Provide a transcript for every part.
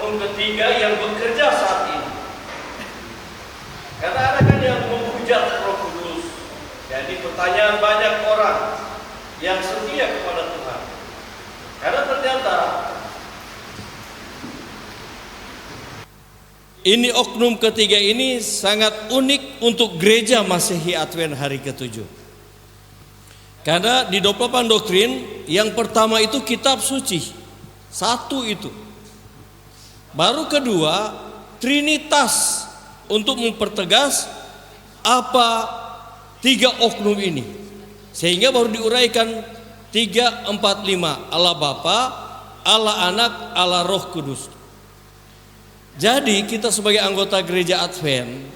oknum ketiga yang bekerja saat ini. Karena ada kan yang menghujat Roh Kudus. Jadi pertanyaan banyak orang yang setia kepada Tuhan. Karena ternyata ini oknum ketiga ini sangat unik untuk gereja Masehi Advent hari ke-7. Karena di 28 doktrin yang pertama itu kitab suci. Satu itu. Baru kedua Trinitas untuk mempertegas apa tiga oknum ini. Sehingga baru diuraikan 3, 4, 5. Allah Bapa, Allah Anak, Allah Roh Kudus. Jadi kita sebagai anggota gereja Advent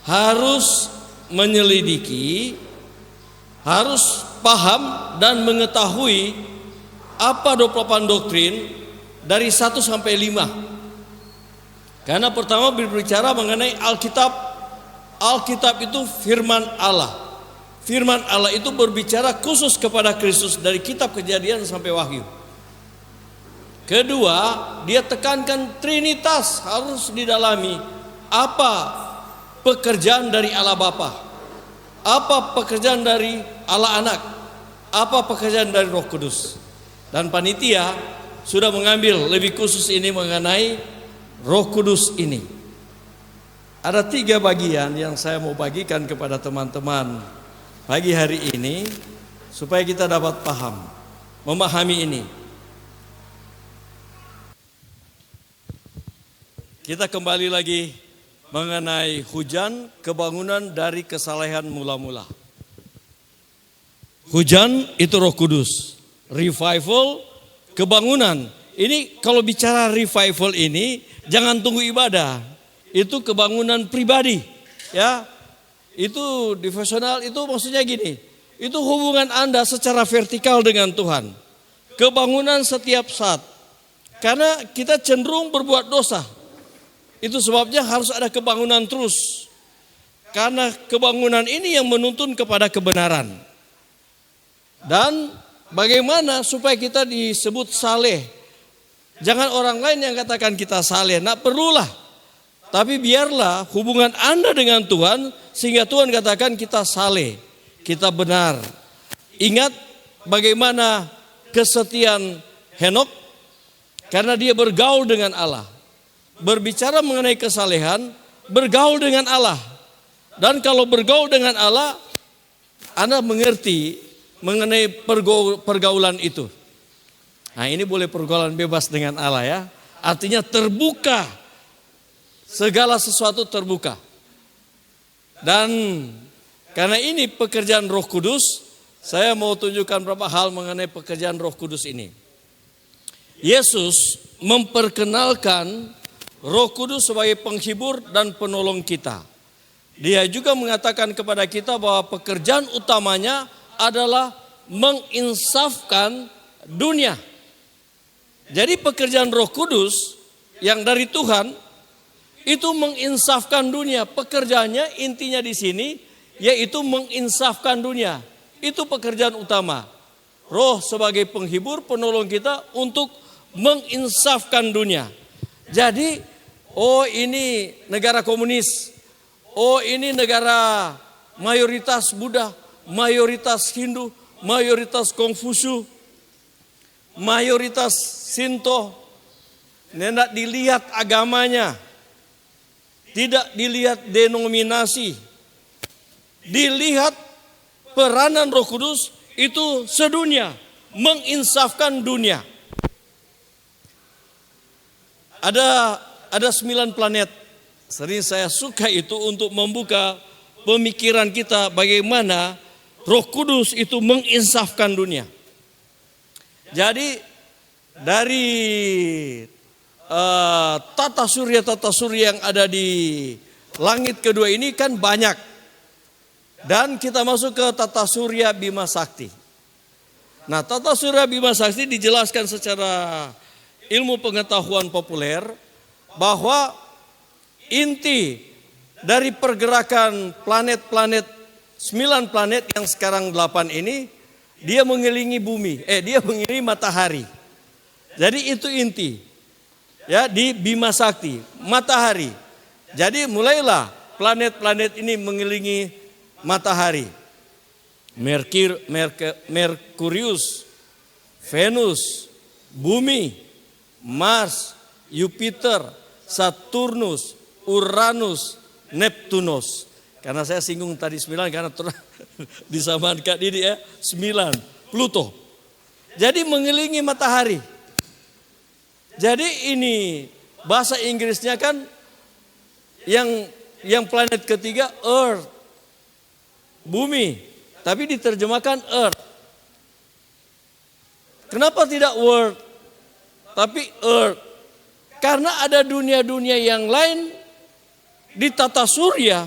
harus menyelidiki, harus paham dan mengetahui apa 28 doktrin dari 1 sampai 5. Karena pertama berbicara mengenai Alkitab. Alkitab itu firman Allah. Firman Allah itu berbicara khusus kepada Kristus dari kitab Kejadian sampai Wahyu. Kedua, dia tekankan Trinitas harus didalami. Apa pekerjaan dari Allah Bapa? Apa pekerjaan dari Allah Anak? Apa pekerjaan dari Roh Kudus? Dan panitia sudah mengambil lebih khusus ini mengenai Roh Kudus ini. Ada 3 bagian yang saya mau bagikan kepada teman-teman pagi hari ini supaya kita dapat paham, memahami ini. Kita kembali lagi mengenai hujan, kebangunan dari kesalehan mula-mula. Hujan itu Roh Kudus, revival, kebangunan. Ini kalau bicara revival ini jangan tunggu ibadah. Itu kebangunan pribadi, ya. Itu devosional, itu maksudnya gini. Itu hubungan Anda secara vertikal dengan Tuhan. Kebangunan setiap saat. Karena kita cenderung berbuat dosa. Itu sebabnya harus ada kebangunan terus. Karena kebangunan ini yang menuntun kepada kebenaran. Dan bagaimana supaya kita disebut saleh. Jangan orang lain yang katakan kita saleh. Nah perlulah. Tapi biarlah hubungan Anda dengan Tuhan sehingga Tuhan katakan kita saleh, kita benar. Ingat bagaimana kesetiaan Henok karena dia bergaul dengan Allah. Berbicara mengenai kesalehan, bergaul dengan Allah. Dan kalau bergaul dengan Allah, Anda mengerti mengenai pergaulan itu. Nah ini boleh pergaulan bebas dengan Allah ya. Artinya terbuka. Segala sesuatu terbuka. Dan karena ini pekerjaan Roh Kudus, saya mau tunjukkan beberapa hal mengenai pekerjaan Roh Kudus ini. Yesus memperkenalkan Roh Kudus sebagai penghibur dan penolong kita. Dia juga mengatakan kepada kita bahwa pekerjaan utamanya adalah menginsafkan dunia. Jadi pekerjaan Roh Kudus yang dari Tuhan itu menginsafkan dunia. Pekerjaannya intinya di sini yaitu menginsafkan dunia. Itu pekerjaan utama. Roh sebagai penghibur, penolong kita untuk menginsafkan dunia. Jadi, oh ini negara komunis. Oh ini negara mayoritas Buddha, mayoritas Hindu, mayoritas Konghucu, mayoritas Sinto. Tidak dilihat agamanya. Tidak dilihat denominasi. Dilihat peranan Roh Kudus itu sedunia. Menginsafkan dunia. Ada 9 planet. Sering saya suka itu untuk membuka pemikiran kita bagaimana Roh Kudus itu menginsafkan dunia. Jadi dari tata surya yang ada di langit kedua ini kan banyak. Dan kita masuk ke tata surya Bima Sakti. Nah tata surya Bima Sakti dijelaskan secara ilmu pengetahuan populer bahwa inti dari pergerakan planet-planet 9 planet yang sekarang 8 ini dia mengelilingi bumi, dia mengelilingi matahari. Jadi itu inti. ya di Bima Sakti, matahari. Jadi mulailah planet-planet ini mengelilingi matahari. Merkurius, Venus, Bumi, Mars, Jupiter, Saturnus, Uranus, Neptunus. Karena saya singgung tadi 9 karena disamakan ini ya 9, Pluto. Jadi mengelilingi matahari. Jadi ini bahasa Inggrisnya kan yang planet ketiga Earth, bumi, tapi diterjemahkan Earth. Kenapa tidak World, tapi Earth? Karena ada dunia-dunia yang lain di tata surya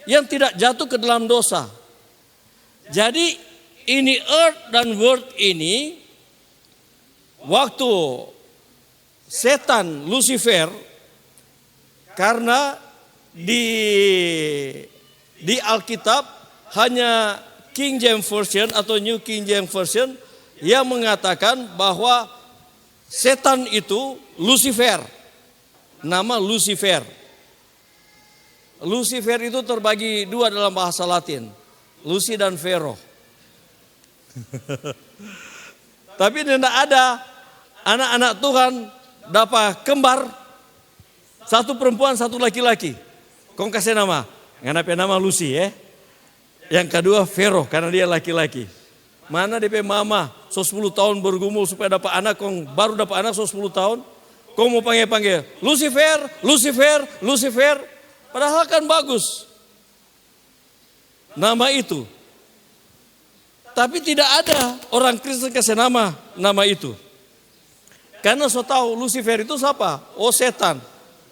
yang tidak jatuh ke dalam dosa. Jadi ini Earth dan World ini waktu setan Lucifer, karena di Alkitab hanya King James Version atau New King James Version yang mengatakan bahwa setan itu Lucifer, nama Lucifer. Lucifer itu terbagi dua dalam bahasa Latin, Lucy dan Vero. Tapi tidak ada anak-anak Tuhan dapat kembar, satu perempuan satu laki-laki. Kau kasih nama, nama Lucy ya. Yang kedua Vero karena dia laki-laki. Mana DP mama 10 tahun bergumul supaya dapat anak, kau baru dapat anak 10 tahun. Kau mau panggil Lucifer, Lucifer, Lucifer. Padahal kan bagus nama itu. Tapi tidak ada orang Kristen kasih nama itu. Karena so tahu Lucifer itu siapa? Oh setan.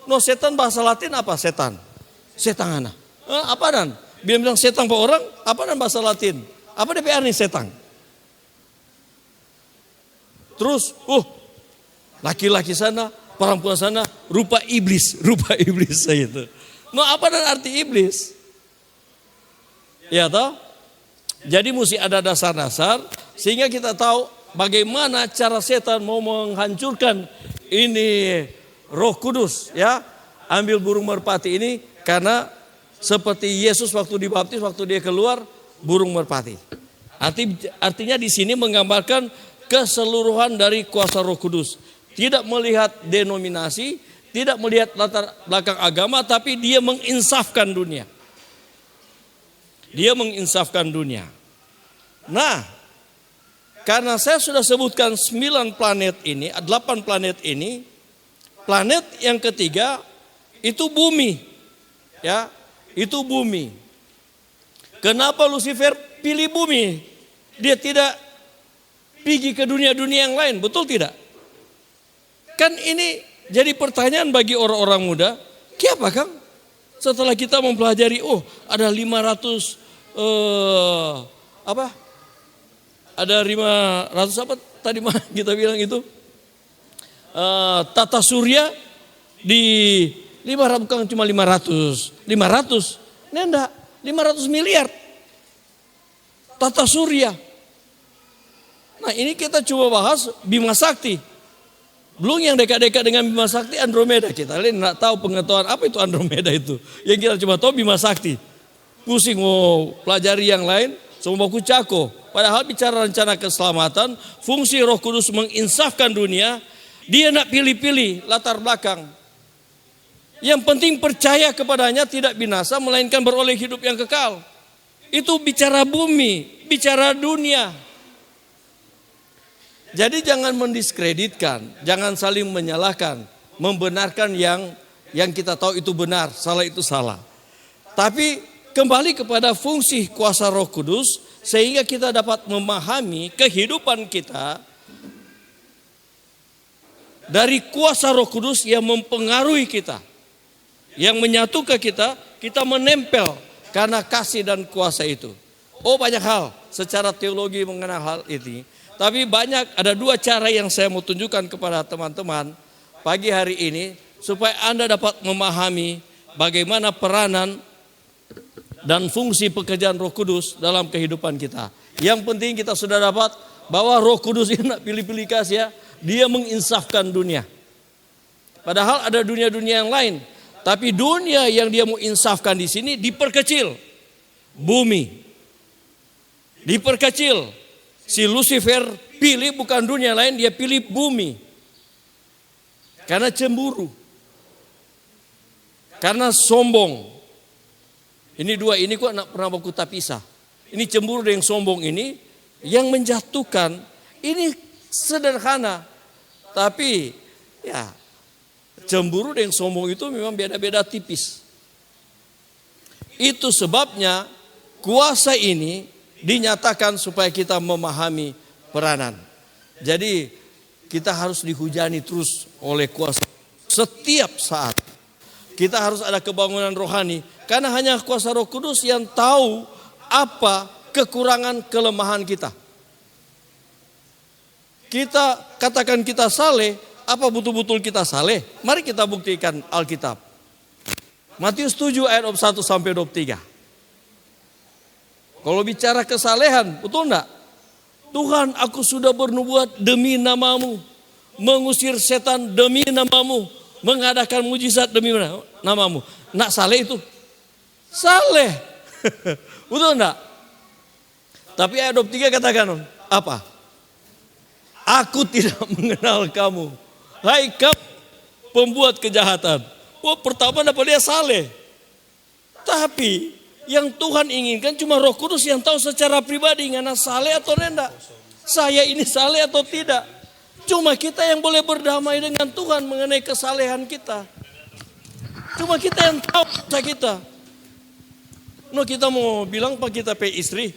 No setan bahasa Latin apa setan? Setan anak. Apa dan? Bilang setan per orang, apa dan bahasa Latin? Apa DPR nih setan? Terus, laki-laki sana, perempuan sana, rupa iblis saya itu. No apa dan arti iblis? Ya toh? Jadi mesti ada dasar-dasar sehingga kita tahu bagaimana cara setan mau menghancurkan ini Roh Kudus ya. Ambil burung merpati ini karena seperti Yesus waktu dibaptis, waktu dia keluar burung merpati. Artinya di sini menggambarkan keseluruhan dari kuasa Roh Kudus. Tidak melihat denominasi, tidak melihat latar belakang agama, tapi dia menginsafkan dunia. Dia menginsafkan dunia. Nah, karena saya sudah sebutkan 9 planet ini, 8 planet ini, planet yang ketiga itu bumi. Ya, itu bumi. Kenapa Lucifer pilih bumi? Dia tidak pergi ke dunia-dunia yang lain, betul tidak? Kan ini jadi pertanyaan bagi orang-orang muda. Kenapa Kang? Setelah kita mempelajari, ada 500 Ada 500 apa tadi kita bilang itu? Tata surya di 500 bukan cuma 500. 500. Nenda, 500 miliar. Tata surya. Nah, ini kita coba bahas Bima Sakti. Belum yang dekat-dekat dengan Bima Sakti Andromeda. Kita lihat enggak tahu pengetahuan apa itu Andromeda itu. Yang kita cuma tahu Bima Sakti. Pusing mau pelajari yang lain, semua baku cako. Padahal bicara rencana keselamatan, fungsi Roh Kudus menginsafkan dunia, dia nak pilih-pilih latar belakang. Yang penting percaya kepadanya tidak binasa, melainkan beroleh hidup yang kekal. Itu bicara bumi, bicara dunia. Jadi jangan mendiskreditkan, jangan saling menyalahkan, membenarkan yang kita tahu itu benar, salah itu salah. Tapi kembali kepada fungsi kuasa Roh Kudus sehingga kita dapat memahami kehidupan kita dari kuasa Roh Kudus yang mempengaruhi kita, yang menyatukan kita, kita menempel karena kasih dan kuasa itu. Banyak hal secara teologi mengenai hal ini. Tapi ada 2 cara yang saya mau tunjukkan kepada teman-teman pagi hari ini supaya Anda dapat memahami bagaimana peranan dan fungsi pekerjaan Roh Kudus dalam kehidupan kita. Yang penting kita sudah dapat bahwa Roh Kudus ini tidak pilih-pilih kasih ya, dia menginsafkan dunia. Padahal ada dunia-dunia yang lain. Tapi dunia yang dia mau insafkan di sini diperkecil. Bumi. Diperkecil. Si Lucifer pilih bukan dunia lain, dia pilih bumi. Karena cemburu. Karena sombong. Ini dua, ini kok nak pernah baku tak pisah. Ini cemburu dengan sombong ini yang menjatuhkan. Ini sederhana. Tapi ya cemburu dengan sombong itu memang beda-beda tipis. Itu sebabnya kuasa ini dinyatakan supaya kita memahami peranan. Jadi kita harus dihujani terus oleh kuasa setiap saat. Kita harus ada kebangunan rohani. Karena hanya kuasa Roh Kudus yang tahu apa kekurangan kelemahan kita. Kita katakan kita saleh, apa betul-betul kita saleh? Mari kita buktikan Alkitab. Matius 7 ayat 1 sampai 23. Kalau bicara kesalehan, betul enggak? Tuhan, aku sudah bernubuat demi namamu, mengusir setan demi namamu, mengadakan mujizat demi namamu. Nak saleh itu? Saleh. Betul enggak? Tapi ayat 23 katakan apa? Aku tidak mengenal kamu. Hai kamu pembuat kejahatan. Oh, pertama dapat dia saleh. Tapi yang Tuhan inginkan cuma Roh Kudus yang tahu secara pribadi ngana saleh atau tidak. Saya ini saleh atau tidak. Cuma kita yang boleh berdamai dengan Tuhan mengenai kesalehan kita. Cuma kita yang tahu kita. No, kita mau bilang pak kita pe istri,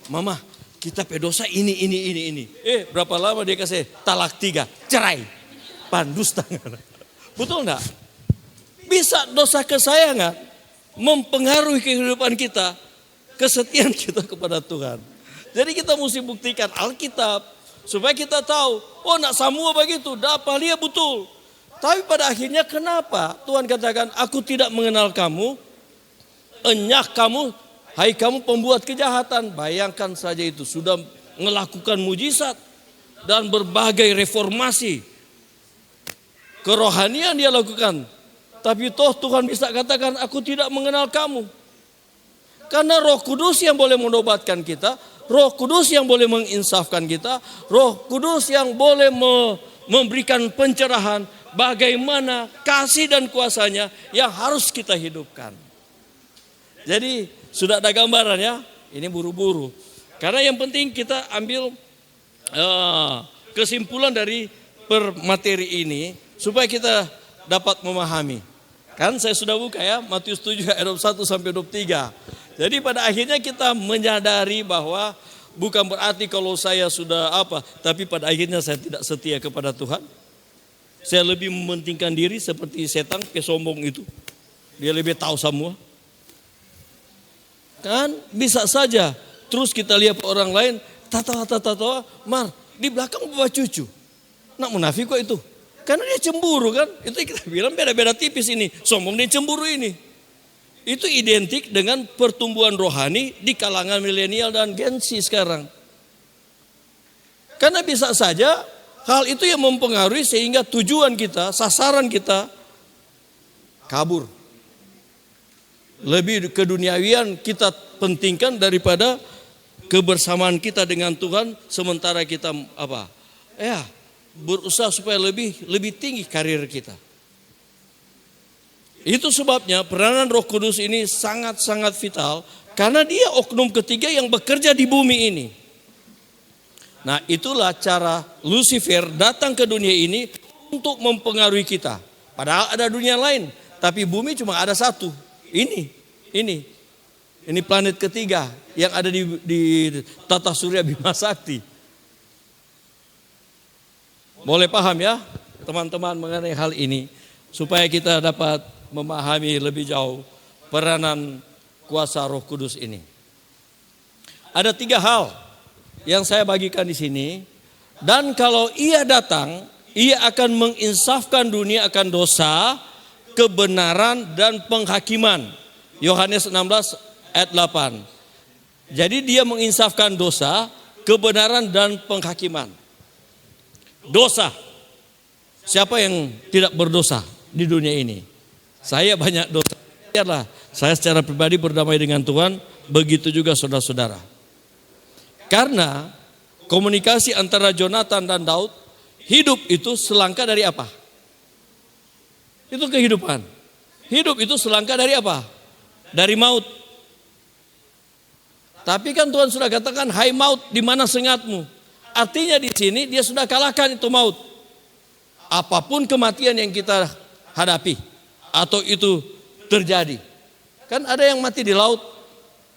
mama kita pe dosa ini. Berapa lama dia kasih talak 3, cerai, pandus tangan. Betul enggak? Bisa dosa kesayangan mempengaruhi kehidupan kita, kesetiaan kita kepada Tuhan. Jadi kita mesti buktikan Alkitab supaya kita tahu, oh nak semua begitu, dapat dia betul. Tapi pada akhirnya kenapa Tuhan katakan aku tidak mengenal kamu, enyak kamu, hai kamu pembuat kejahatan. Bayangkan saja itu sudah melakukan mujizat dan berbagai reformasi kerohanian dia lakukan. Tapi toh Tuhan bisa katakan aku tidak mengenal kamu. Karena Roh Kudus yang boleh menobatkan kita, Roh Kudus yang boleh menginsafkan kita, Roh Kudus yang boleh memberikan pencerahan bagaimana kasih dan kuasanya yang harus kita hidupkan. Jadi sudah ada gambaran ya, ini buru-buru. Karena yang penting kita ambil kesimpulan dari per materi ini supaya kita dapat memahami. Kan saya sudah buka ya, Matius 7 ayat 1 sampai 23. Jadi pada akhirnya kita menyadari bahwa bukan berarti kalau saya sudah tapi pada akhirnya saya tidak setia kepada Tuhan. Saya lebih mementingkan diri seperti setan kesombong itu. Dia lebih tahu semua. Kan bisa saja terus kita lihat orang lain tata, mar di belakang bawa cucu. Nak munafik kok itu? Karena dia cemburu kan? Itu kita bilang beda-beda tipis ini. Sombong dan cemburu ini. Itu identik dengan pertumbuhan rohani di kalangan milenial dan Gen Z sekarang. Karena bisa saja hal itu yang mempengaruhi sehingga tujuan kita, sasaran kita kabur. Lebih keduniawian kita pentingkan daripada kebersamaan kita dengan Tuhan, sementara kita berusaha supaya lebih tinggi karir kita. Itu sebabnya peranan Roh Kudus ini sangat-sangat vital karena dia oknum ketiga yang bekerja di bumi ini. Nah, itulah cara Lucifer datang ke dunia ini untuk mempengaruhi kita. Padahal ada dunia lain, tapi bumi cuma ada satu. Ini planet ketiga yang ada di tata surya Bima Sakti. Boleh paham ya teman-teman mengenai hal ini supaya kita dapat memahami lebih jauh peranan kuasa Roh Kudus ini. Ada 3 hal yang saya bagikan di sini, dan kalau ia datang, ia akan menginsafkan dunia akan dosa, kebenaran dan penghakiman. Yohanes 16 ayat 8. Jadi dia menginsafkan dosa, kebenaran dan penghakiman. Dosa. Siapa yang tidak berdosa di dunia ini? Saya banyak dosa. Biarlah saya secara pribadi berdamai dengan Tuhan, begitu juga saudara-saudara. Karena komunikasi antara Jonathan dan Daud, hidup itu selangkah dari apa? Itu kehidupan. Hidup itu selangkah dari apa? Dari maut. Tapi kan Tuhan sudah katakan, hai maut, di mana sengatmu? Artinya di sini dia sudah kalahkan itu maut. Apapun kematian yang kita hadapi atau itu terjadi. Kan ada yang mati di laut,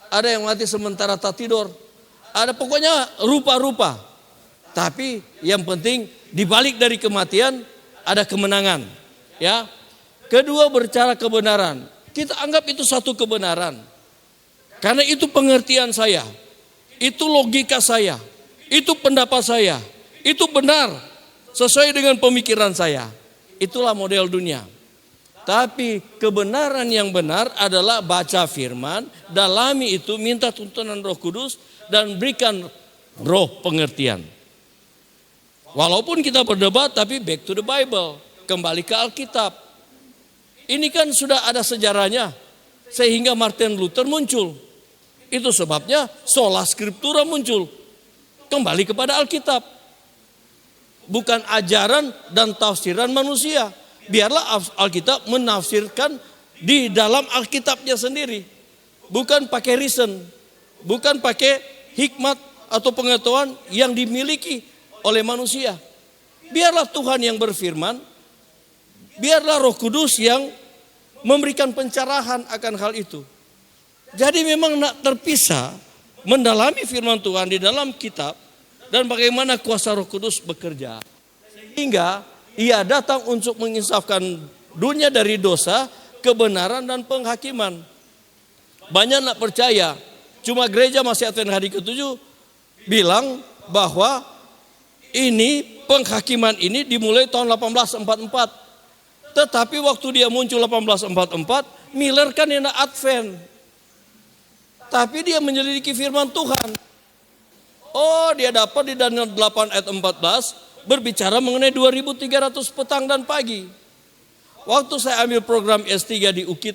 ada yang mati sementara tak tidur, ada pokoknya rupa-rupa. Tapi yang penting di balik dari kematian ada kemenangan. Ya. Kedua, bercara kebenaran. Kita anggap itu satu kebenaran. Karena itu pengertian saya, itu logika saya, itu pendapat saya, itu benar sesuai dengan pemikiran saya. Itulah model dunia. Tapi kebenaran yang benar adalah baca firman, dalami itu, minta tuntunan Roh Kudus dan berikan roh pengertian. Walaupun kita berdebat, tapi back to the Bible, kembali ke Alkitab. Ini kan sudah ada sejarahnya sehingga Martin Luther muncul. Itu sebabnya sola scriptura muncul. Kembali kepada Alkitab. Bukan ajaran dan tafsiran manusia. Biarlah Alkitab menafsirkan di dalam Alkitabnya sendiri. Bukan pakai reason. Bukan pakai hikmat atau pengetahuan yang dimiliki oleh manusia. Biarlah Tuhan yang berfirman. Biarlah Roh Kudus yang memberikan pencerahan akan hal itu. Jadi memang nak terpisah mendalami firman Tuhan di dalam kitab dan bagaimana kuasa Roh Kudus bekerja. Sehingga ia datang untuk menginsafkan dunia dari dosa, kebenaran dan penghakiman. Banyak nak percaya, cuma gereja masih Advent hari ke-7 bilang bahwa ini penghakiman ini dimulai tahun 1844. Tetapi waktu dia muncul 1844, Miller kan yang Advent. Tapi dia menyelidiki firman Tuhan. Oh, dia dapat di Daniel 8 ayat 14 berbicara mengenai 2300 petang dan pagi. Waktu saya ambil program S3 di UKIT,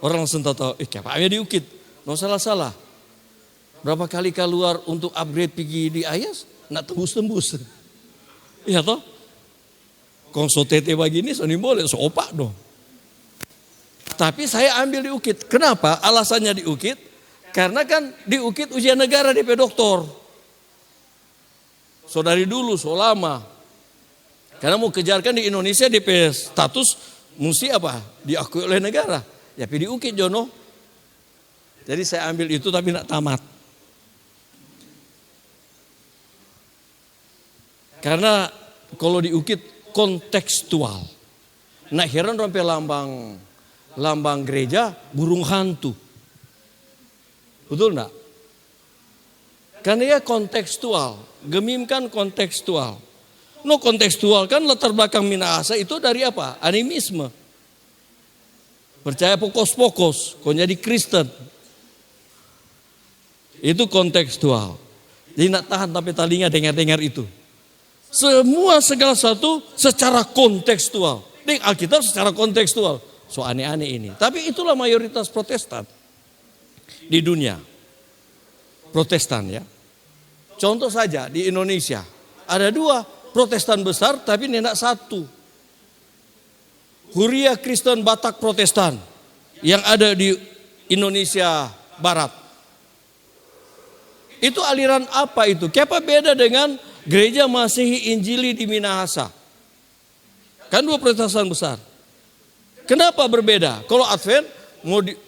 orang langsung tahu, kayaknya di UKIT. No salah-salah. Berapa kali keluar untuk upgrade pergi di IAS, nak tembus-tembus. Iya toh? Konsol TT begini, so ini boleh, so opak dong. Tapi saya ambil di UKIT. Kenapa? Alasannya di UKIT. Karena kan di UKIT ujian negara DP doktor. So dari dulu, so lama. Karena mau kejarkan di Indonesia DP status mesti apa? Diakui oleh negara. Ya di UKIT Jono. Jadi saya ambil itu tapi nak tamat. Karena kalau di UKIT kontekstual. Nah heran sampai lambang gereja burung hantu. Betul enggak? Karena ya kontekstual, Gemim kan kontekstual. No kontekstual kan latar belakang Minahasa itu dari apa? Animisme. Percaya pokos-pokos, kau jadi Kristen. Itu kontekstual. Jadi nak tahan tapi telinga dengar-dengar itu. Semua segala satu secara kontekstual. Di Alkitab secara kontekstual. So aneh-aneh ini. Tapi itulah mayoritas Protestan di dunia. Protestan ya. Contoh saja di Indonesia. Ada 2 Protestan besar tapi tidak satu. Huria Kristen Batak Protestan yang ada di Indonesia Barat. Itu aliran apa itu? Kenapa beda dengan gereja Masehi Injili di Minahasa? Kan 2 Protestan besar. Kenapa berbeda? Kalau Advent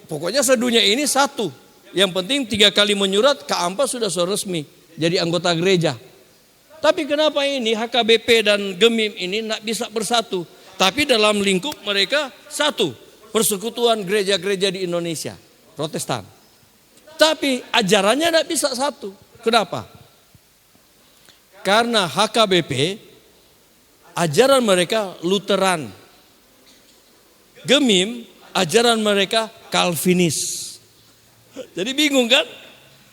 pokoknya sedunia ini satu. Yang penting 3 kali menyurat keampas sudah resmi jadi anggota gereja. Tapi kenapa ini HKBP dan Gemim ini tidak bisa bersatu? Tapi dalam lingkup mereka satu. Persekutuan gereja-gereja di Indonesia. Protestan. Tapi ajarannya tidak bisa satu. Kenapa? Karena HKBP ajaran mereka Lutheran. Gemim ajaran mereka Calvinis. Jadi bingung kan?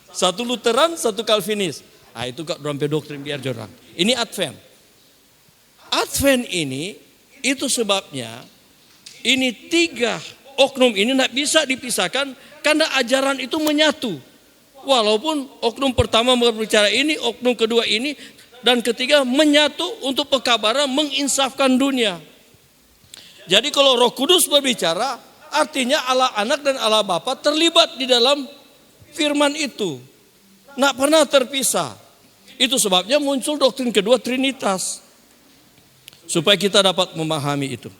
Satu Lutheran, satu Calvinis. Ah itu kak rampe doktrin biar jorang. Ini Advent. Advent ini, itu sebabnya ini 3 oknum ini tidak bisa dipisahkan karena ajaran itu menyatu. Walaupun oknum pertama berbicara ini, oknum kedua ini, dan ketiga menyatu untuk pekabaran menginsafkan dunia. Jadi kalau Roh Kudus berbicara, artinya Allah Anak dan Allah Bapa terlibat di dalam firman itu. Tidak pernah terpisah. Itu sebabnya muncul doktrin kedua, Trinitas. Supaya kita dapat memahami itu.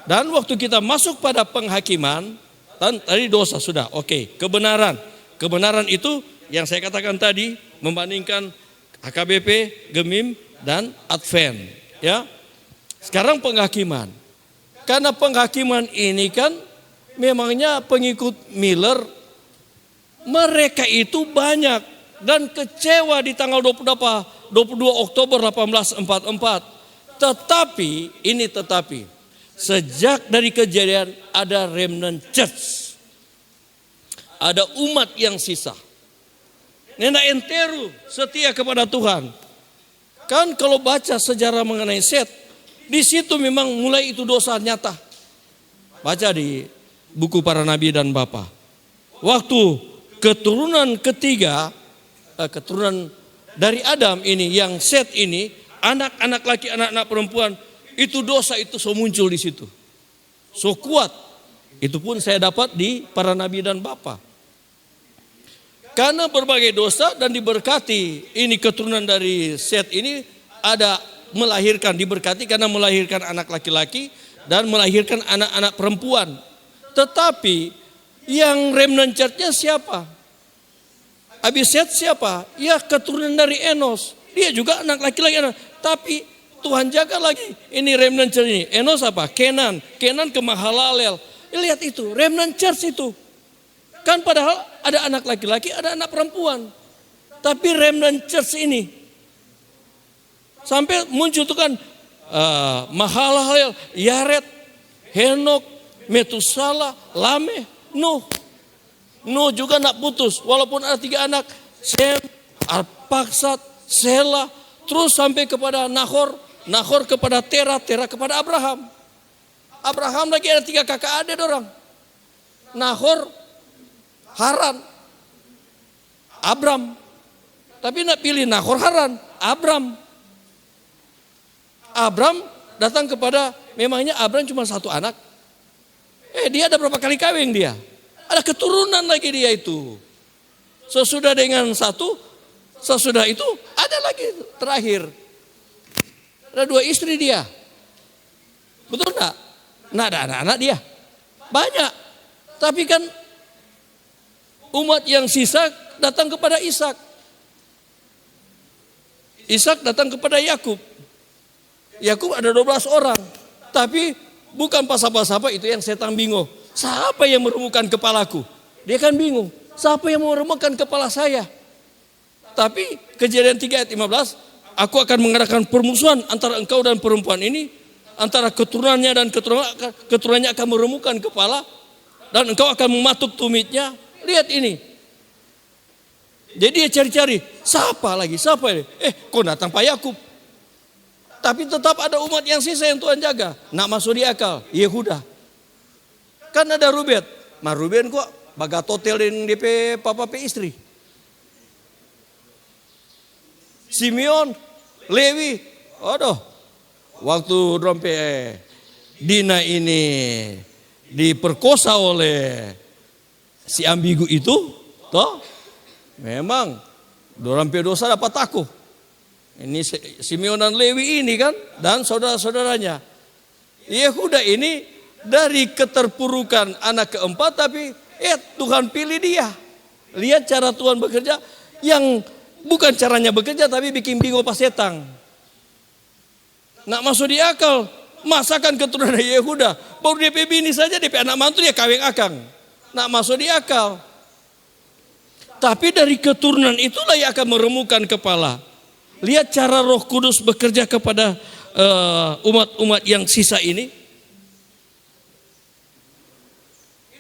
Dan waktu kita masuk pada penghakiman, tadi dosa sudah, oke. Kebenaran. Kebenaran itu yang saya katakan tadi, membandingkan HKBP, Gemim, dan Advent. Ya. Sekarang penghakiman. Karena penghakiman ini kan memangnya pengikut Miller, mereka itu banyak dan kecewa di tanggal 22 Oktober 1844. Tetapi, sejak dari kejadian ada remnant church. Ada umat yang sisa. Nena enteru setia kepada Tuhan. Kan kalau baca sejarah mengenai Set, di situ memang mulai itu dosa nyata. Baca di buku para nabi dan bapa. Waktu keturunan ketiga, keturunan dari Adam ini, yang Set ini, anak-anak laki, anak-anak perempuan, itu dosa itu so muncul di situ. So kuat. Itu pun saya dapat di para nabi dan bapa. Karena berbagai dosa dan diberkati, ini keturunan dari Set ini ada melahirkan, diberkati karena melahirkan anak laki-laki dan melahirkan anak-anak perempuan. Tetapi yang remnant church-nya siapa? Habis Set siapa? Ya keturunan dari Enos. Dia juga anak laki-laki. Tapi Tuhan jaga lagi. Ini remnant church ini. Enos apa? Kenan. Kenan ke Mahalalel. Lihat itu. Remnant church itu. Kan padahal ada anak laki-laki, ada anak perempuan. Tapi remnant church ini. Sampai muncul itu kan. Mahalalel, Yared, Henok, Metusala, Lameh, Nuh. Nuh juga nak putus. Walaupun ada 3 anak. Sem, Arpaksad, Sela, terus sampai kepada Nahor, Nahor kepada Tera, Tera kepada Abraham. Abraham lagi ada 3 kakak adik orang. Nahor, Haran, Abram. Tapi nak pilih Nahor, Haran, Abram. Abram datang kepada, memangnya Abram cuma 1 anak. Dia ada berapa kali kawin dia? Ada keturunan lagi dia itu. Sesudah dengan 1, sesudah itu ada lagi terakhir. Ada 2 istri dia. Betul enggak? Nah ada anak-anak dia. Banyak. Tapi kan umat yang sisa datang kepada Ishak. Ishak datang kepada Yakub. Yakub ada 12 orang. Tapi bukan apa itu yang setan bingung. Siapa yang meremukkan kepalaku? Dia kan bingung. Siapa yang meremukkan kepala saya? Tapi Kejadian 3 ayat 15, aku akan mengadakan permusuhan antara engkau dan perempuan ini, antara keturunannya dan keturunannya akan meremukkan kepala, dan engkau akan mematuk tumitnya. Lihat ini. Jadi dia cari-cari, siapa ini? Kok datang Pak Yakub? Tapi tetap ada umat yang sisa yang Tuhan jaga. Nak masuk di akal, Yehuda. Kan ada Ruben. Ruben kok bagatotel yang DP papa pe istri. Simeon, Lewi, aduh, waktu rompe Dina ini diperkosa oleh si ambigu itu, toh, memang rompe dosa dapat aku. Ini Simeon dan Lewi ini kan, dan saudara-saudaranya. Yehuda ini dari keterpurukan anak keempat, tapi Tuhan pilih dia. Lihat cara Tuhan bekerja yang bukan caranya bekerja, tapi bikin bingung pas setang. Nak masuk di akal, masakan keturunan Yehuda. Baru DP bini saja, DP anak mantu dia kawin akang. Nak masuk di akal. Tapi dari keturunan itulah yang akan meremukkan kepala. Lihat cara Roh Kudus bekerja kepada umat-umat yang sisa ini.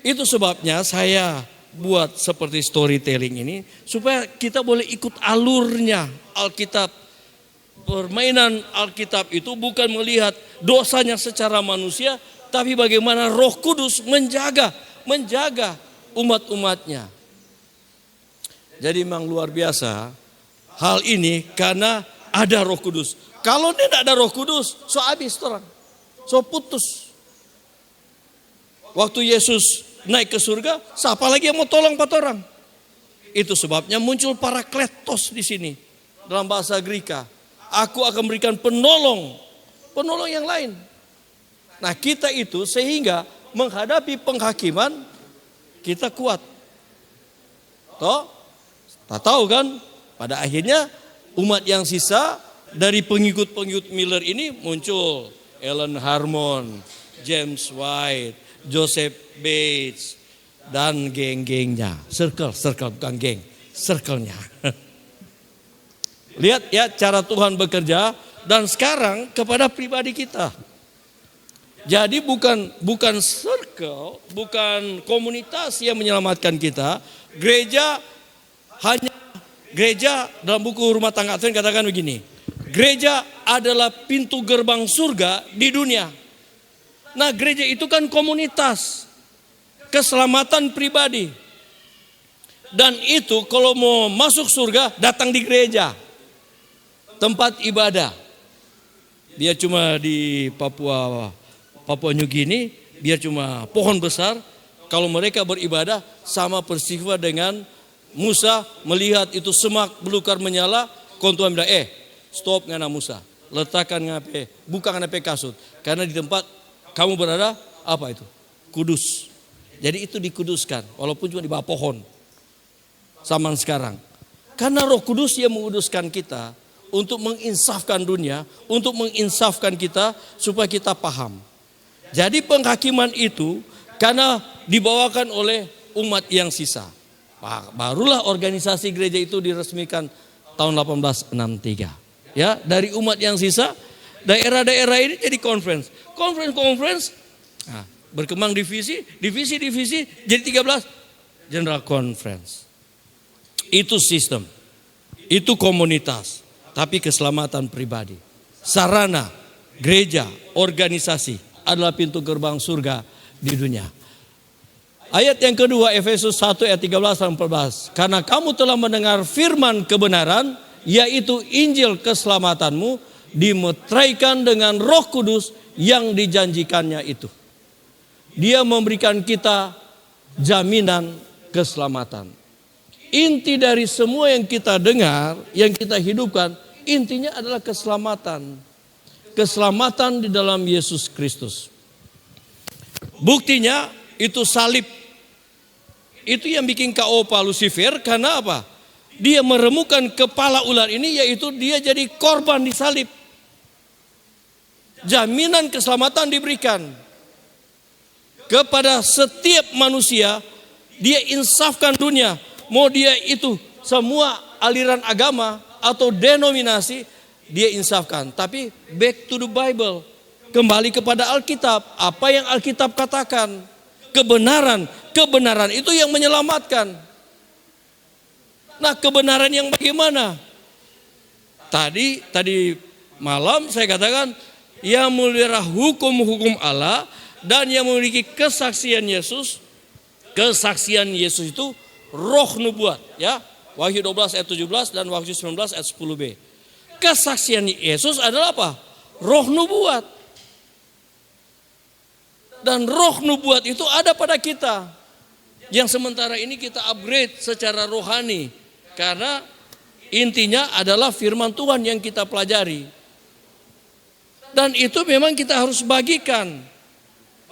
Itu sebabnya saya buat seperti storytelling ini, supaya kita boleh ikut alurnya Alkitab. permainan Alkitab itu bukan melihat dosanya secara manusia, tapi bagaimana Roh Kudus menjaga umat-umatnya. Jadi memang luar biasa hal ini karena ada Roh Kudus. Kalau tidak ada Roh Kudus, so habis orang, so putus. Waktu Yesus naik ke surga, siapa lagi yang mau tolong 4 orang? Itu sebabnya muncul parakletos di sini dalam bahasa Greka. Aku akan berikan penolong yang lain. Nah kita itu sehingga menghadapi penghakiman kita kuat. Toh, tak tahu kan? Pada akhirnya umat yang sisa dari pengikut-pengikut Miller ini muncul Ellen Harmon, James White, Joseph Bates, dan geng-gengnya. Circle bukan geng, circle-nya. Lihat ya cara Tuhan bekerja dan sekarang kepada pribadi kita. Jadi bukan circle, bukan komunitas yang menyelamatkan kita. Gereja dalam buku Rumah Tangga Advent katakan begini. Gereja adalah pintu gerbang surga di dunia. Nah, gereja itu kan komunitas keselamatan pribadi. Dan itu kalau mau masuk surga datang di gereja. Tempat ibadah. Biar cuma di Papua New Guinea, biar cuma pohon besar. Kalau mereka beribadah sama peristiwa dengan Musa melihat itu semak belukar menyala, Tuhan bilang, stop ngana Musa, letakkan ngape, buka ngape kasut, karena di tempat kamu berada apa itu? Kudus. Jadi itu dikuduskan, walaupun cuma di bawah pohon. Zaman sekarang, karena Roh Kudus yang menguduskan kita untuk menginsafkan dunia, untuk menginsafkan kita supaya kita paham. Jadi penghakiman itu karena dibawakan oleh umat yang sisa. Barulah organisasi gereja itu diresmikan tahun 1863. Ya, dari umat yang sisa, daerah-daerah ini jadi conference. Nah, berkembang divisi, jadi 13 General Conference. Itu sistem, itu komunitas, tapi keselamatan pribadi. Sarana, gereja, organisasi adalah pintu gerbang surga di dunia. Ayat yang kedua Efesus 1 ayat 13 dan 14. Karena kamu telah mendengar firman kebenaran, yaitu Injil keselamatanmu, dimeteraikan dengan Roh Kudus yang dijanjikannya itu. Dia memberikan kita jaminan keselamatan. Inti dari semua yang kita dengar, yang kita hidupkan, intinya adalah keselamatan. Keselamatan di dalam Yesus Kristus. Buktinya itu salib. Itu yang bikin KO Pak Lucifer, karena apa? Dia meremukan kepala ular ini, yaitu dia jadi korban di salib. Jaminan keselamatan diberikan kepada setiap manusia. Dia insafkan dunia. Mau dia itu semua aliran agama atau denominasi, dia insafkan. Tapi back to the Bible, kembali kepada Alkitab. Apa yang Alkitab katakan, kebenaran itu yang menyelamatkan. Nah, kebenaran yang bagaimana? Tadi malam saya katakan, yang memelihara hukum-hukum Allah dan yang memiliki kesaksian Yesus. Kesaksian Yesus itu roh nubuat, ya. Wahyu 12 ayat 17 dan Wahyu 19 ayat 10b. Kesaksian Yesus adalah apa? Roh nubuat. Dan roh nubuat itu ada pada kita. Yang sementara ini kita upgrade secara rohani. Karena intinya adalah firman Tuhan yang kita pelajari. Dan itu memang kita harus bagikan.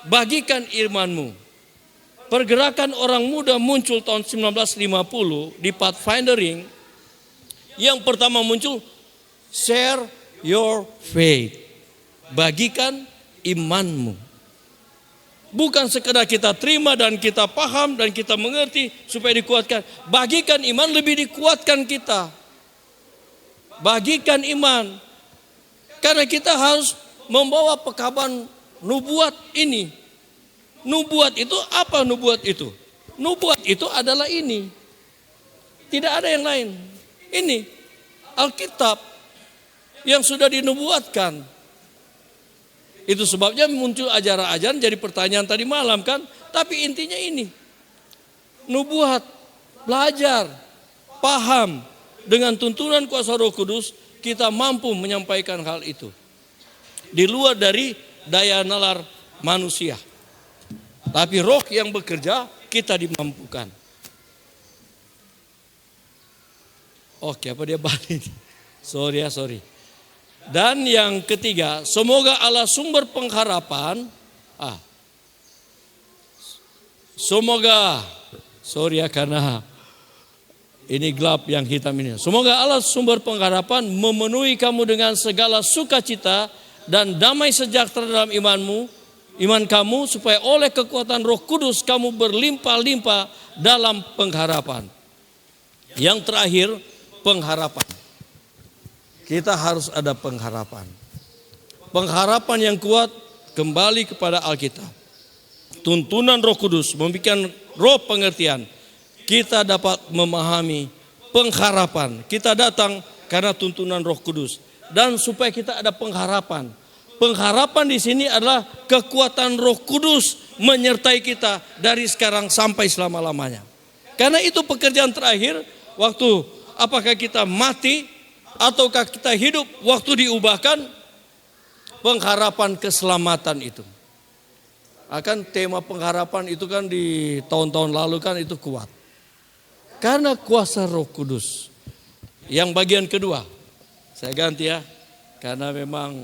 Bagikan imanmu. Pergerakan orang muda muncul tahun 1950 di Pathfindering. Yang pertama muncul, share your faith. Bagikan imanmu. Bukan sekedar kita terima dan kita paham dan kita mengerti supaya dikuatkan. Bagikan iman, lebih dikuatkan kita. Bagikan iman. Karena kita harus membawa pekabaran nubuat ini. Nubuat itu apa nubuat itu? Nubuat itu adalah ini. Tidak ada yang lain. Ini Alkitab. yang sudah dinubuatkan. Itu sebabnya muncul ajaran-ajaran jadi pertanyaan tadi malam kan. Tapi intinya ini, nubuat, belajar, paham dengan tuntunan kuasa Roh Kudus, kita mampu menyampaikan hal itu. Di luar dari daya nalar manusia. Tapi roh yang bekerja, kita dimampukan. Oke, apa dia balik? Sorry. Dan yang ketiga, semoga Allah sumber pengharapan. Semoga, karena ini gelap yang hitam ini. Semoga Allah sumber pengharapan memenuhi kamu dengan segala sukacita dan damai sejahtera dalam iman kamu, supaya oleh kekuatan Roh Kudus kamu berlimpah-limpah dalam pengharapan. Yang terakhir, pengharapan. Kita harus ada pengharapan. Pengharapan yang kuat kembali kepada Alkitab. Tuntunan Roh Kudus membuat roh pengertian. Kita dapat memahami pengharapan. Kita datang karena tuntunan Roh Kudus. Dan supaya kita ada pengharapan. Pengharapan di sini adalah kekuatan Roh Kudus menyertai kita dari sekarang sampai selama-lamanya. Karena itu pekerjaan terakhir, waktu apakah kita mati ataukah kita hidup, waktu diubahkan, pengharapan keselamatan itu. Akan tema pengharapan itu kan di tahun-tahun lalu kan itu kuat. Karena kuasa Roh Kudus. Yang bagian kedua, saya ganti ya, karena memang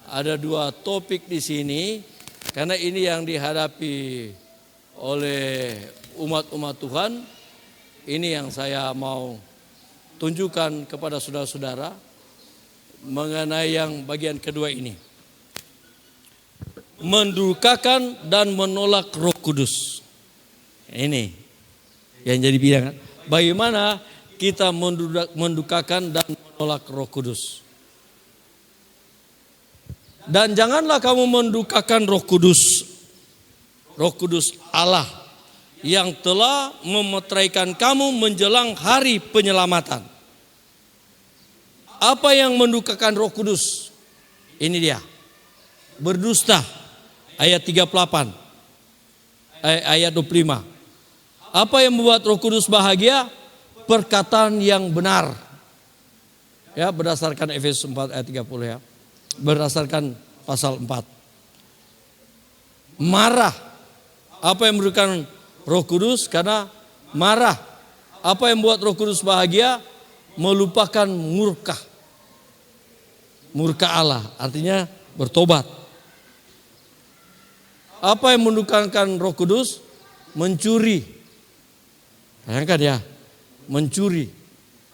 ada dua topik di sini, karena ini yang dihadapi oleh umat-umat Tuhan. Ini yang saya mau tunjukkan kepada saudara-saudara mengenai yang bagian kedua ini. Mendukakan dan menolak Roh Kudus. Ini yang jadi bidang. Bagaimana kita mendukakan dan menolak Roh Kudus. Dan janganlah kamu mendukakan Roh Kudus. Roh Kudus Allah yang telah memeteraikan kamu menjelang hari penyelamatan. Apa yang mendukakan Roh Kudus? Ini dia. Berdusta. Ayat 38. Ayat 25. Apa yang membuat Roh Kudus bahagia? Perkataan yang benar. Ya, berdasarkan Efesus 4 ayat 30 ya. Berdasarkan pasal 4. Marah. Apa yang mendukakan Roh Kudus? Karena marah. Apa yang membuat Roh Kudus bahagia? Melupakan murka. Murka Allah, artinya bertobat. Apa yang mendukakan Roh Kudus? Mencuri. Bayangkan ya, mencuri.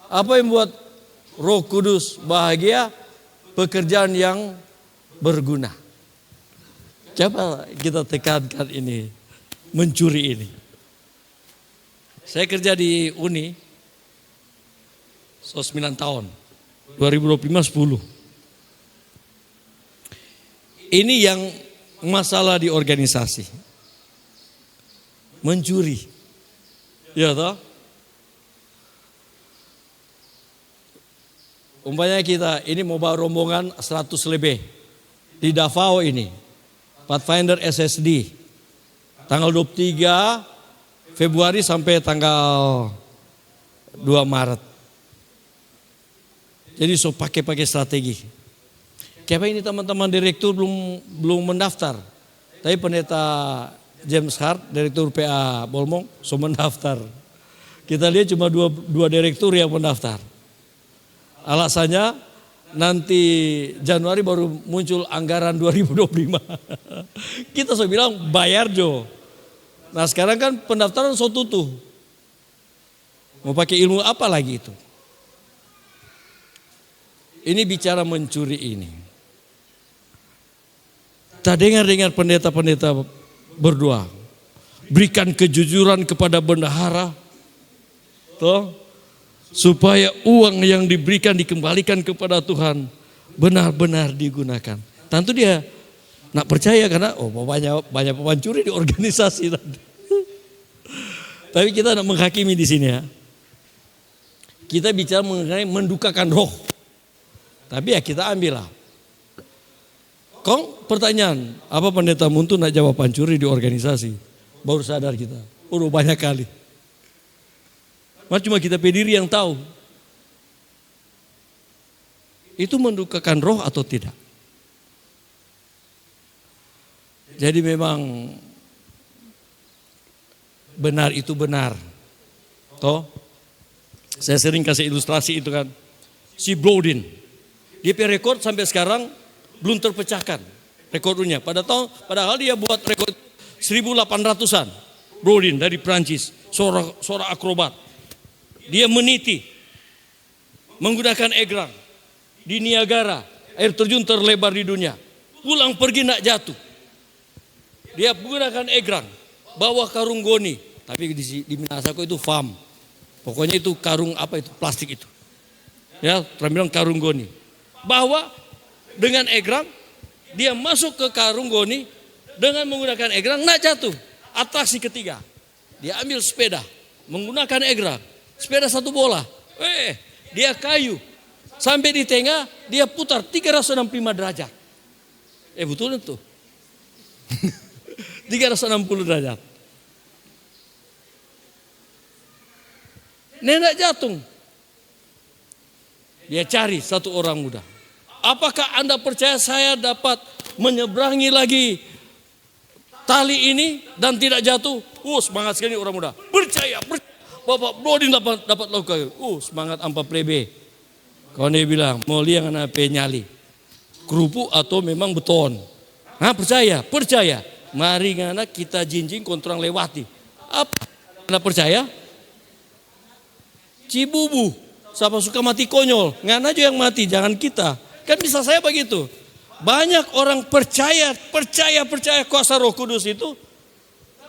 Apa yang membuat Roh Kudus bahagia? Pekerjaan yang berguna. Coba kita tekankan ini, mencuri ini. Saya kerja di Uni 9 tahun, 2025-10. Ini yang masalah di organisasi. Mencuri. Ya toh? Umpamanya kita ini mau bawa rombongan 100 lebih di Davao ini. Pathfinder SSD. Tanggal 23 Februari sampai tanggal 2 Maret. Jadi so pakai strategi. Kenapa ini teman-teman direktur belum mendaftar. Tapi pendeta James Hart, direktur PA Bolmong, so mendaftar. Kita lihat cuma dua direktur yang mendaftar. Alasannya nanti Januari baru muncul anggaran 2025. Kita so bilang bayar Jo. Nah sekarang kan pendaftaran so tutup. Mau pakai ilmu apa lagi itu? Ini bicara mencuri ini. Tak dengar pendeta-pendeta berdoa. Berikan kejujuran kepada bendahara. Toh? Supaya uang yang diberikan dikembalikan kepada Tuhan benar-benar digunakan. Tentu dia nak percaya karena banyak pencuri di organisasi tadi. Tapi kita nak menghakimi di sini ya. Kita bicara mengenai mendukakan roh. Tapi ya kita ambil lah. Kong pertanyaan, apa pendeta Muntu nak jawab pancuri di organisasi? Baru sadar kita, udah banyak kali. Cuma kita pediri yang tahu. Itu mendukakan roh atau tidak? Jadi memang benar itu benar. Toh, saya sering kasih ilustrasi itu kan. Si Brodin, dia punya rekor sampai sekarang belum terpecahkan rekornya. Padahal dia buat rekor 1800-an. Brodin dari Prancis, seorang akrobat. Dia meniti menggunakan egrang di Niagara, air terjun terlebar di dunia. Pulang pergi nak jatuh. Dia menggunakan egrang, bawa karung goni, tapi di Minasako itu fam. Pokoknya itu karung apa itu, plastik itu. Ya, terbilang karung goni. Bawa dengan egrang, dia masuk ke karung goni dengan menggunakan egrang, nak jatuh. Atraksi ketiga, dia ambil sepeda, menggunakan egrang. Sepeda 1 bola, dia kayu. Sampai di tengah, dia putar 365 derajat. Betul itu. 360 derajat. Nenek jatuh. Dia cari satu orang muda. Apakah Anda percaya saya dapat menyeberangi lagi tali ini dan tidak jatuh? Semangat sekali orang muda. Percaya. Bapak Brodin dapat lakukan. Semangat ampa plebe. Kau dia bilang, mau lihat anak penyali. Kerupuk atau memang beton. Percaya. Mari ngana kita jinjing kontrang lewati. Apa Anda percaya? Cibubu, siapa suka mati konyol, ngana aja yang mati, jangan kita. Kan bisa saya begitu. Banyak orang percaya kuasa Roh Kudus itu.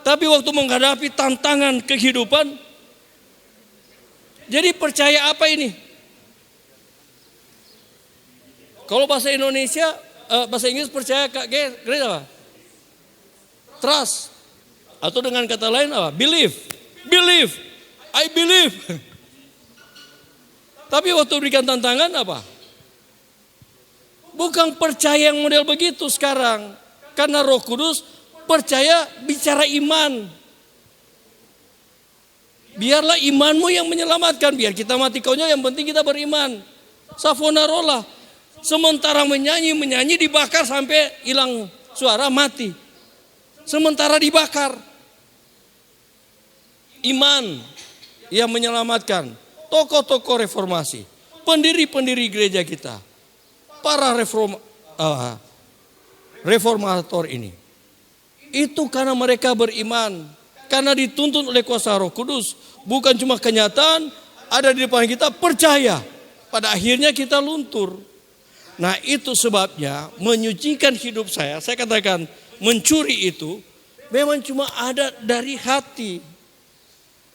Tapi waktu menghadapi tantangan kehidupan, jadi percaya apa ini? Kalau bahasa Indonesia, bahasa Inggris percaya Grace apa? Trust. Atau dengan kata lain apa? Believe. I believe. Tapi waktu berikan tantangan apa? Bukan percaya yang model begitu sekarang. Karena Roh Kudus percaya bicara iman. Biarlah imanmu yang menyelamatkan. Biar kita mati konyol, yang penting kita beriman. Savonarola. Sementara menyanyi dibakar sampai hilang suara, mati. Sementara dibakar. Iman yang menyelamatkan. Tokoh-tokoh reformasi, pendiri-pendiri gereja kita, para reformator ini. Itu karena mereka beriman, karena dituntun oleh kuasa Roh Kudus. Bukan cuma kenyataan, ada di depan kita, percaya. Pada akhirnya kita luntur. Nah itu sebabnya menyucikan hidup saya katakan mencuri itu memang cuma ada dari hati.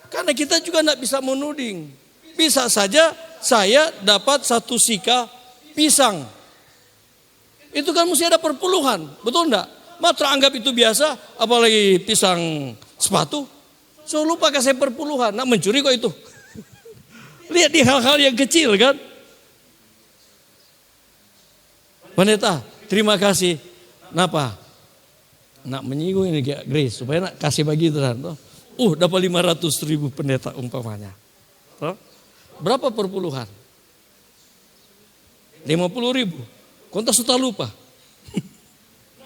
Karena kita juga tidak bisa menuding. Bisa saja saya dapat 1 sika pisang. Itu kan mesti ada perpuluhan, betul enggak? Matra anggap itu biasa, apalagi pisang sepatu. So lupa kasih perpuluhan, nak mencuri kok itu. Lihat di hal-hal yang kecil kan. Pendeta, terima kasih. Kenapa? Nak menyinggung ini Grace, supaya nak kasih bagi itu kan. Dapat 500.000 pendeta umpamanya. Berapa perpuluhan? 50.000. Kontak sudah lupa.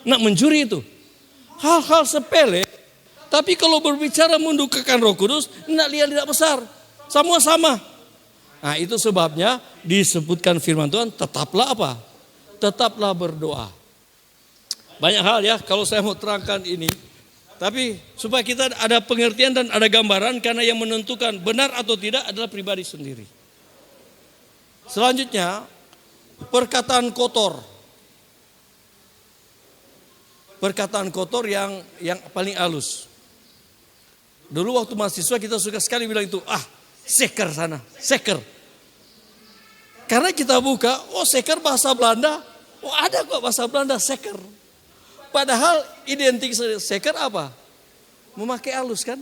Nak mencuri itu. Hal-hal sepele. Tapi kalau berbicara mendukakan Roh Kudus, nak lihat tidak besar. Semua sama. Nah itu sebabnya disebutkan firman Tuhan, tetaplah apa? Tetaplah berdoa. Banyak hal ya kalau saya mau terangkan ini. Tapi supaya kita ada pengertian dan ada gambaran, karena yang menentukan benar atau tidak adalah pribadi sendiri. Selanjutnya, perkataan kotor. Perkataan kotor yang paling halus. Dulu waktu mahasiswa kita suka sekali bilang itu, seker sana, seker. Karena kita buka, seker bahasa Belanda, ada kok bahasa Belanda seker. Padahal identik seker apa? Memakai halus kan?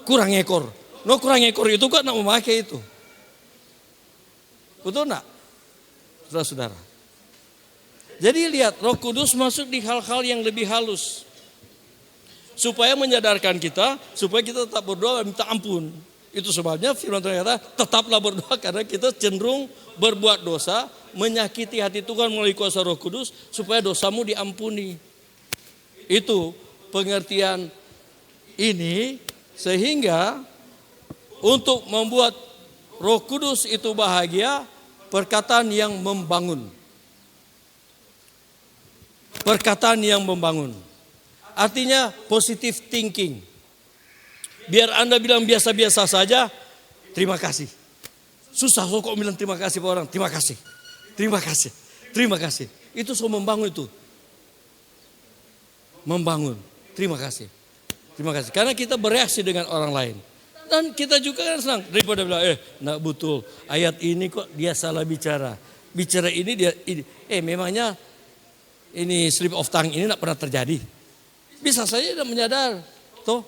Kurang ekor. Kurang ekor itu kan nak memakai itu. Betul enggak? Saudara-saudara. Jadi lihat, Roh Kudus masuk di hal-hal yang lebih halus. Supaya menyadarkan kita, supaya kita tetap berdoa dan minta ampun. Itu sebabnya firman Tuhan kata, tetaplah berdoa karena kita cenderung berbuat dosa, menyakiti hati Tuhan melalui kuasa Roh Kudus, supaya dosamu diampuni. Itu pengertian ini, sehingga untuk membuat Roh Kudus itu bahagia, perkataan yang membangun. Perkataan yang membangun. Artinya positive thinking. Biar Anda bilang biasa-biasa saja, terima kasih. Susah kok bilang terima kasih pada orang. Terima kasih. Terima kasih. Terima kasih. Itu so membangun itu. Membangun. Terima kasih. Terima kasih. Karena kita bereaksi dengan orang lain. Dan kita juga kan senang. Daripada bilang, enggak betul. Ayat ini kok dia salah bicara. Bicara ini dia ini. Memangnya ini slip of tongue ini enggak pernah terjadi. Bisa saja dia menyadar. Toh.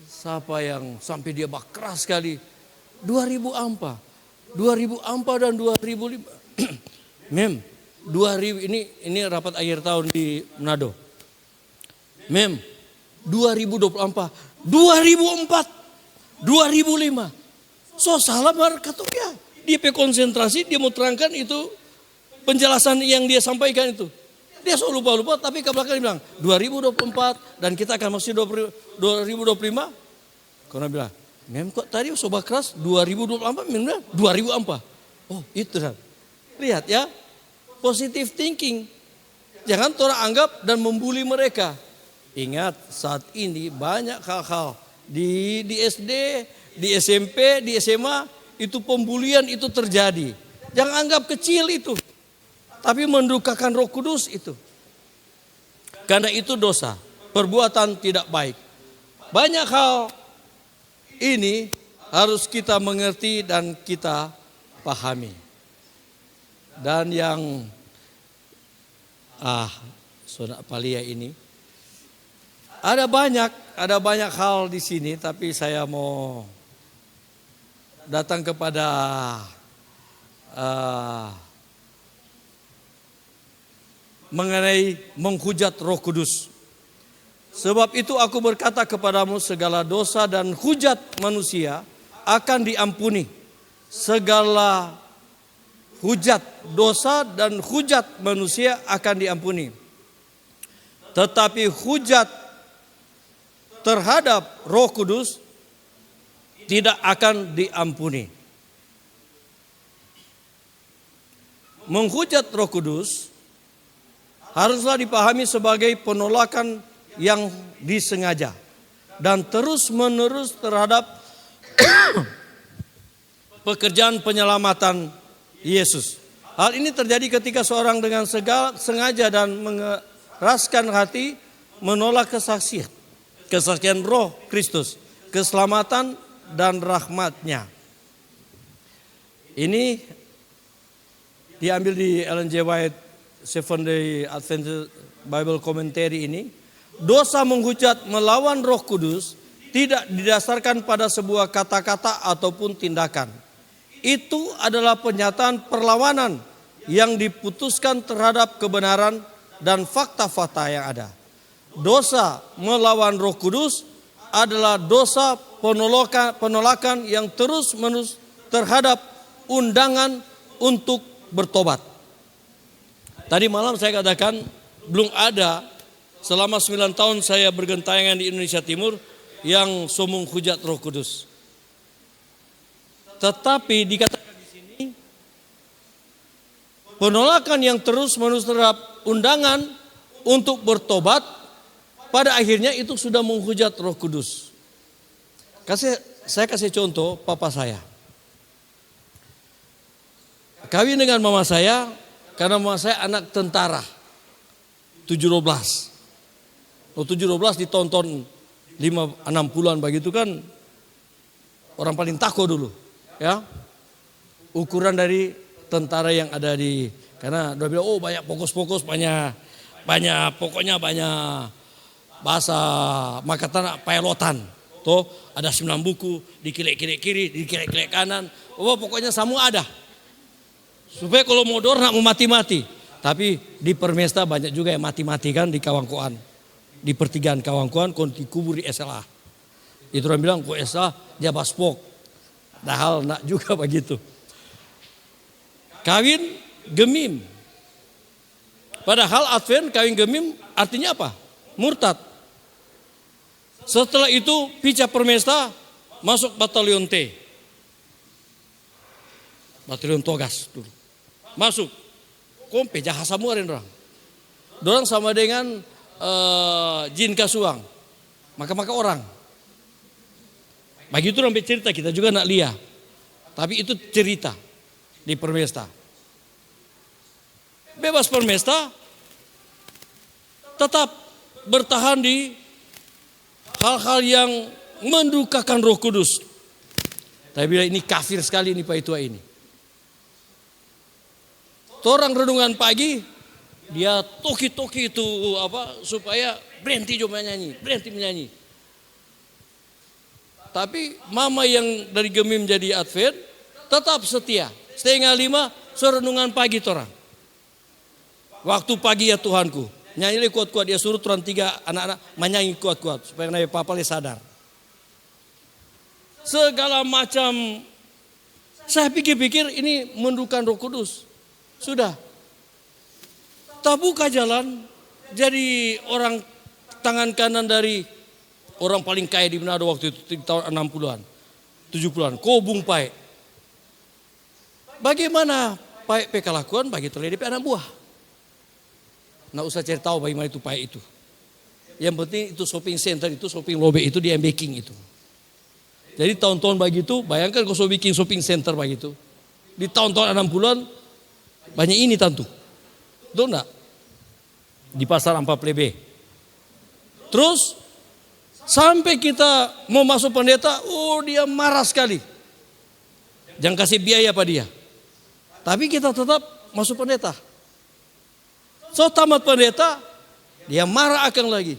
Siapa yang sampai dia bak keras sekali. 2000 ampa. 2000 ampa dan 2005. Mem, 2000 ini rapat akhir tahun di Manado. Mem, 2024, 2004, 2005. So salah markatuk ya. Dia konsentrasi, dia mau terangkan itu penjelasan yang dia sampaikan itu. Dia so lupa-lupa tapi ke belakang dia bilang 2024 dan kita akan masuk 2025. Karena bilang, mem kok tadi sobat keras 2024, mem bilang 2004. Oh itu kan. Lihat ya, positive thinking. Jangan orang anggap dan membuli mereka. Ingat saat ini banyak hal-hal di SD, di SMP, di SMA itu pembulian itu terjadi. Jangan anggap kecil itu. Tapi mendukakan Roh Kudus itu. Karena itu dosa, perbuatan tidak baik. Banyak hal ini harus kita mengerti dan kita pahami. Dan yang Saudara Palia ini ada banyak hal di sini, tapi saya mau datang kepada mengenai menghujat Roh Kudus. Sebab itu aku berkata kepadamu, segala dosa dan hujat manusia akan diampuni. Segala hujat, dosa dan hujat manusia akan diampuni. Tetapi hujat terhadap Roh Kudus tidak akan diampuni. Menghujat Roh Kudus haruslah dipahami sebagai penolakan yang disengaja dan terus-menerus terhadap pekerjaan penyelamatan Yesus. Hal ini terjadi ketika seorang dengan sengaja dan mengeraskan hati menolak kesaksian Roh Kristus, keselamatan dan rahmat-Nya. Ini diambil di Ellen G. White Seventh Day Adventist Bible Commentary ini. Dosa menghujat melawan Roh Kudus tidak didasarkan pada sebuah kata-kata ataupun tindakan. Itu adalah pernyataan perlawanan yang diputuskan terhadap kebenaran dan fakta-fakta yang ada. Dosa melawan Roh Kudus adalah dosa penolakan yang terus-menerus terhadap undangan untuk bertobat. Tadi malam saya katakan belum ada selama 9 tahun saya bergentayangan di Indonesia Timur yang somong hujat Roh Kudus. Tetapi dikatakan di sini penolakan yang terus-menerus terhadap undangan untuk bertobat pada akhirnya itu sudah menghujat Roh Kudus. Saya kasih contoh papa saya. Kawin dengan mama saya karena mama saya anak tentara. 7-12. 7-12 ditonton 5-6 bulan begitu kan orang paling takut dulu. Ya, ukuran dari tentara yang ada di, karena dia bilang banyak fokus-fokus, banyak pokoknya banyak bahasa makatan pilotan. Toh ada 9 buku, dikilek-kilek kiri, dikilek-kilek kanan. Oh pokoknya semua ada. Supaya kalau modor nak mau mati-mati. Tapi di Permesta banyak juga yang mati-mati kan di Kawangkoan. Di pertigaan Kawangkoan, kon dikubur di SLA. Itu orang bilang, kok SLA dia baspok. Padahal nak juga begitu. Kawin gemim. Padahal Advent kawin gemim artinya apa? Murtad. Setelah itu Pica Permesta masuk batalion T. Batalion Togas dulu. Masuk. Kompe jahat semua orang. Dorang sama dengan jin kasuang. Maka orang. Begitu sampai cerita kita juga nak lihat. Tapi itu cerita di Permesta. Bebas Permesta tetap bertahan di hal-hal yang mendukakan Roh Kudus. Tapi bila ini kafir sekali ini Pak Itua ini. Orang renungan pagi dia toki-toki itu supaya berhenti menyanyi. Tapi mama yang dari Gemim jadi Advent tetap setia. 4:30 renungan pagi orang. Waktu pagi ya Tuhanku. Nyanyi kuat-kuat, dia suruh tuan 3 anak-anak menyanyi kuat-kuat supaya nabi papa sadar. Segala macam, saya pikir-pikir ini mendukan Roh Kudus. Sudah. Tak buka jalan, jadi orang tangan kanan dari orang paling kaya di Manado waktu itu di tahun 60-an, 70-an, Kobung Paek. Bagaimana Paek PK lakukan bagi terlebih anak buah. Nggak usah cari tahu bagaimana itu Paek itu. Yang penting itu shopping center itu, shopping lobby itu dia making itu. Jadi tahun-tahun begitu, bayangkan kalau bikin shopping center begitu. Di tahun-tahun 60-an banyak ini tentu. Betul enggak? Di pasar Ampap Plebe. Terus sampai kita mau masuk pendeta, dia marah sekali. Jangan kasih biaya pada dia. Tapi kita tetap masuk pendeta. So tamat pendeta, dia marah akan lagi.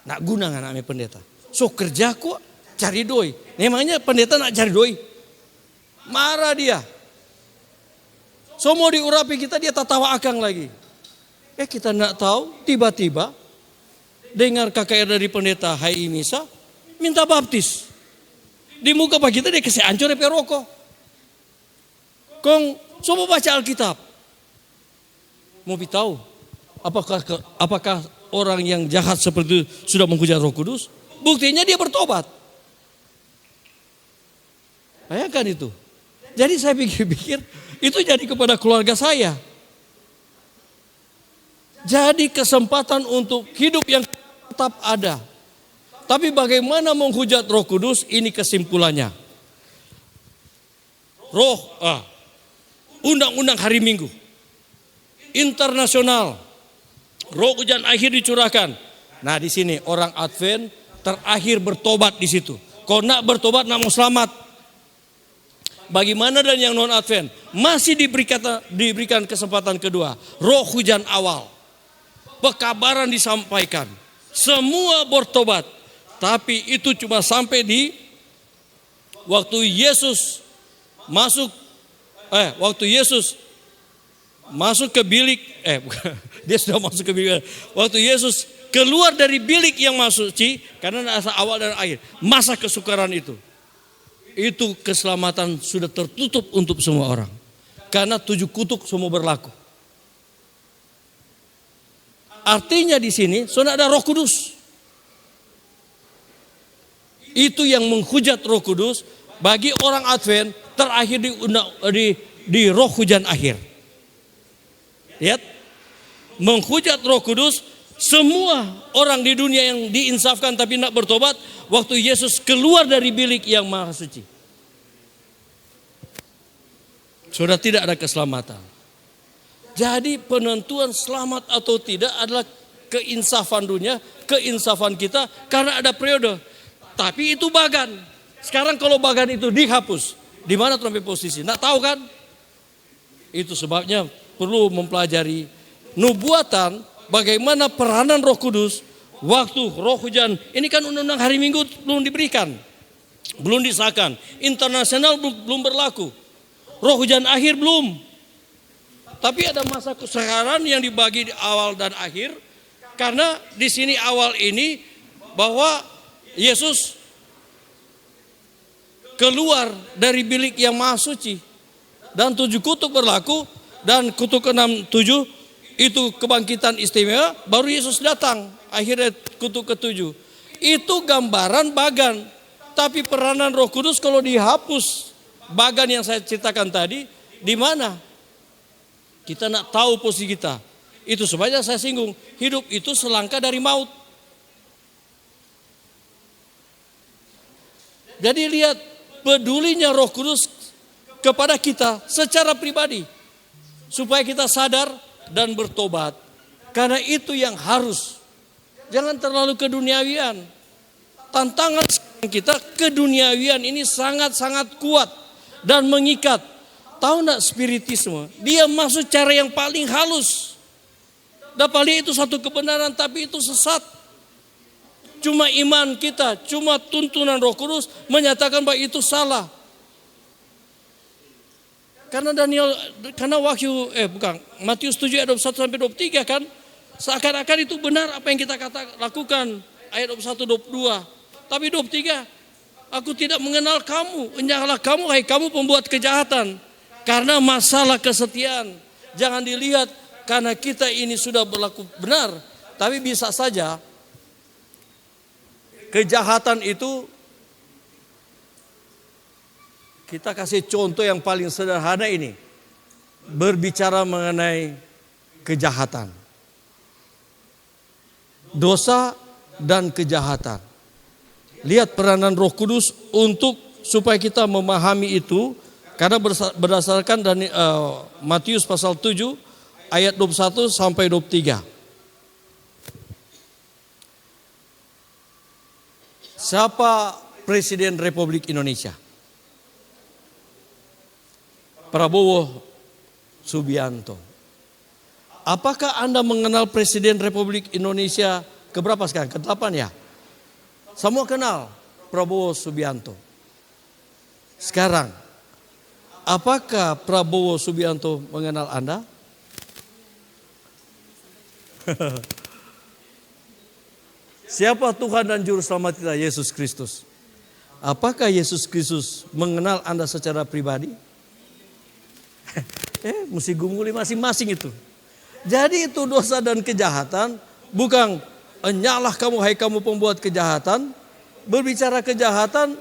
Nak guna nggak namanya pendeta. So kerja kok cari doi. Memangnya pendeta nak cari doi. Marah dia. So mau diurapi kita, dia tertawa akan lagi. Kita nak tahu, tiba-tiba dengar KKR dari pendeta Hai Misa minta baptis. Di muka pak kita dia kasih ancur DP rokok. Kong, so mau baca Alkitab. Mau tahu apakah orang yang jahat seperti itu sudah menghujat Roh Kudus? Buktinya dia bertobat. Bayangkan itu. Jadi saya pikir-pikir itu jadi kepada keluarga saya. Jadi kesempatan untuk hidup yang tetap ada. Tapi bagaimana menghujat Roh Kudus, ini kesimpulannya. Undang-undang hari Minggu internasional, roh hujan akhir dicurahkan. Nah di sini orang Advent terakhir bertobat di situ. Kalau nak bertobat, nak mau selamat. Bagaimana dan yang non Advent masih diberikan kesempatan kedua, roh hujan awal. Pekabaran disampaikan, semua bertobat, tapi itu cuma sampai di waktu Yesus masuk ke bilik, dia sudah masuk ke bilik. Waktu Yesus keluar dari bilik yang masuk karena ada awal dan akhir, masa kesukaran itu keselamatan sudah tertutup untuk semua orang. Karena 7 kutuk semua berlaku. Artinya di sini sudah ada Roh Kudus. Itu yang menghujat Roh Kudus bagi orang Advent terakhir di roh hujan akhir. Lihat, menghujat Roh Kudus semua orang di dunia yang diinsafkan tapi tidak bertobat waktu Yesus keluar dari bilik yang maha suci. Sudah tidak ada keselamatan. Jadi penentuan selamat atau tidak adalah keinsafan dunia, keinsafan kita karena ada periode. Tapi itu bagan. Sekarang kalau bagan itu dihapus, di mana sampai posisi? Nak tahu kan? Itu sebabnya perlu mempelajari nubuatan, bagaimana peranan Roh Kudus waktu roh hujan. Ini kan undang-undang hari Minggu belum diberikan, belum disahkan. Internasional belum berlaku. Roh hujan akhir belum. Tapi ada masa kesekarang yang dibagi di awal dan akhir. Karena di sini awal ini bahwa Yesus keluar dari bilik yang maha suci. Dan 7 kutuk berlaku. Dan kutuk ke-6, 7 itu kebangkitan istimewa. Baru Yesus datang. Akhirnya kutuk ke-7. Itu gambaran bagan. Tapi peranan Roh Kudus kalau dihapus bagan yang saya ceritakan tadi, di mana? Kita nak tahu posisi kita. Itu sebabnya saya singgung, hidup itu selangkah dari maut. Jadi lihat pedulinya Roh Kudus kepada kita secara pribadi. Supaya kita sadar dan bertobat. Karena itu yang harus. Jangan terlalu keduniawian. Tantangan kita keduniawian ini sangat-sangat kuat dan mengikat. Tahu enggak spiritisme? Dia masuk cara yang paling halus. Dapat itu satu kebenaran tapi itu sesat. Cuma iman kita, cuma tuntunan Roh Kudus menyatakan bahwa itu salah. Karena Matius 7 ayat 21 sampai 23 kan, seakan-akan itu benar apa yang kita lakukan. Ayat 21 22. Tapi 23, aku tidak mengenal kamu, enyahlah kamu hai kamu pembuat kejahatan. Karena masalah kesetiaan jangan dilihat karena kita ini sudah berlaku benar, tapi bisa saja kejahatan itu, kita kasih contoh yang paling sederhana ini, berbicara mengenai kejahatan, dosa dan kejahatan. Lihat peranan Roh Kudus untuk supaya kita memahami itu. Karena berdasarkan dari Matius pasal 7 ayat 21 sampai 23. Siapa Presiden Republik Indonesia? Prabowo Subianto. Apakah Anda mengenal Presiden Republik Indonesia keberapa sekarang? Ke-8 ya? Semua kenal Prabowo Subianto. Sekarang, apakah Prabowo Subianto mengenal Anda? Siapa Tuhan dan Juru Selamat kita? Yesus Kristus. Apakah Yesus Kristus mengenal Anda secara pribadi? Mesti gumuli masing-masing itu. Jadi itu dosa dan kejahatan. Bukan enyahlah kamu hai kamu pembuat kejahatan. Berbicara kejahatan,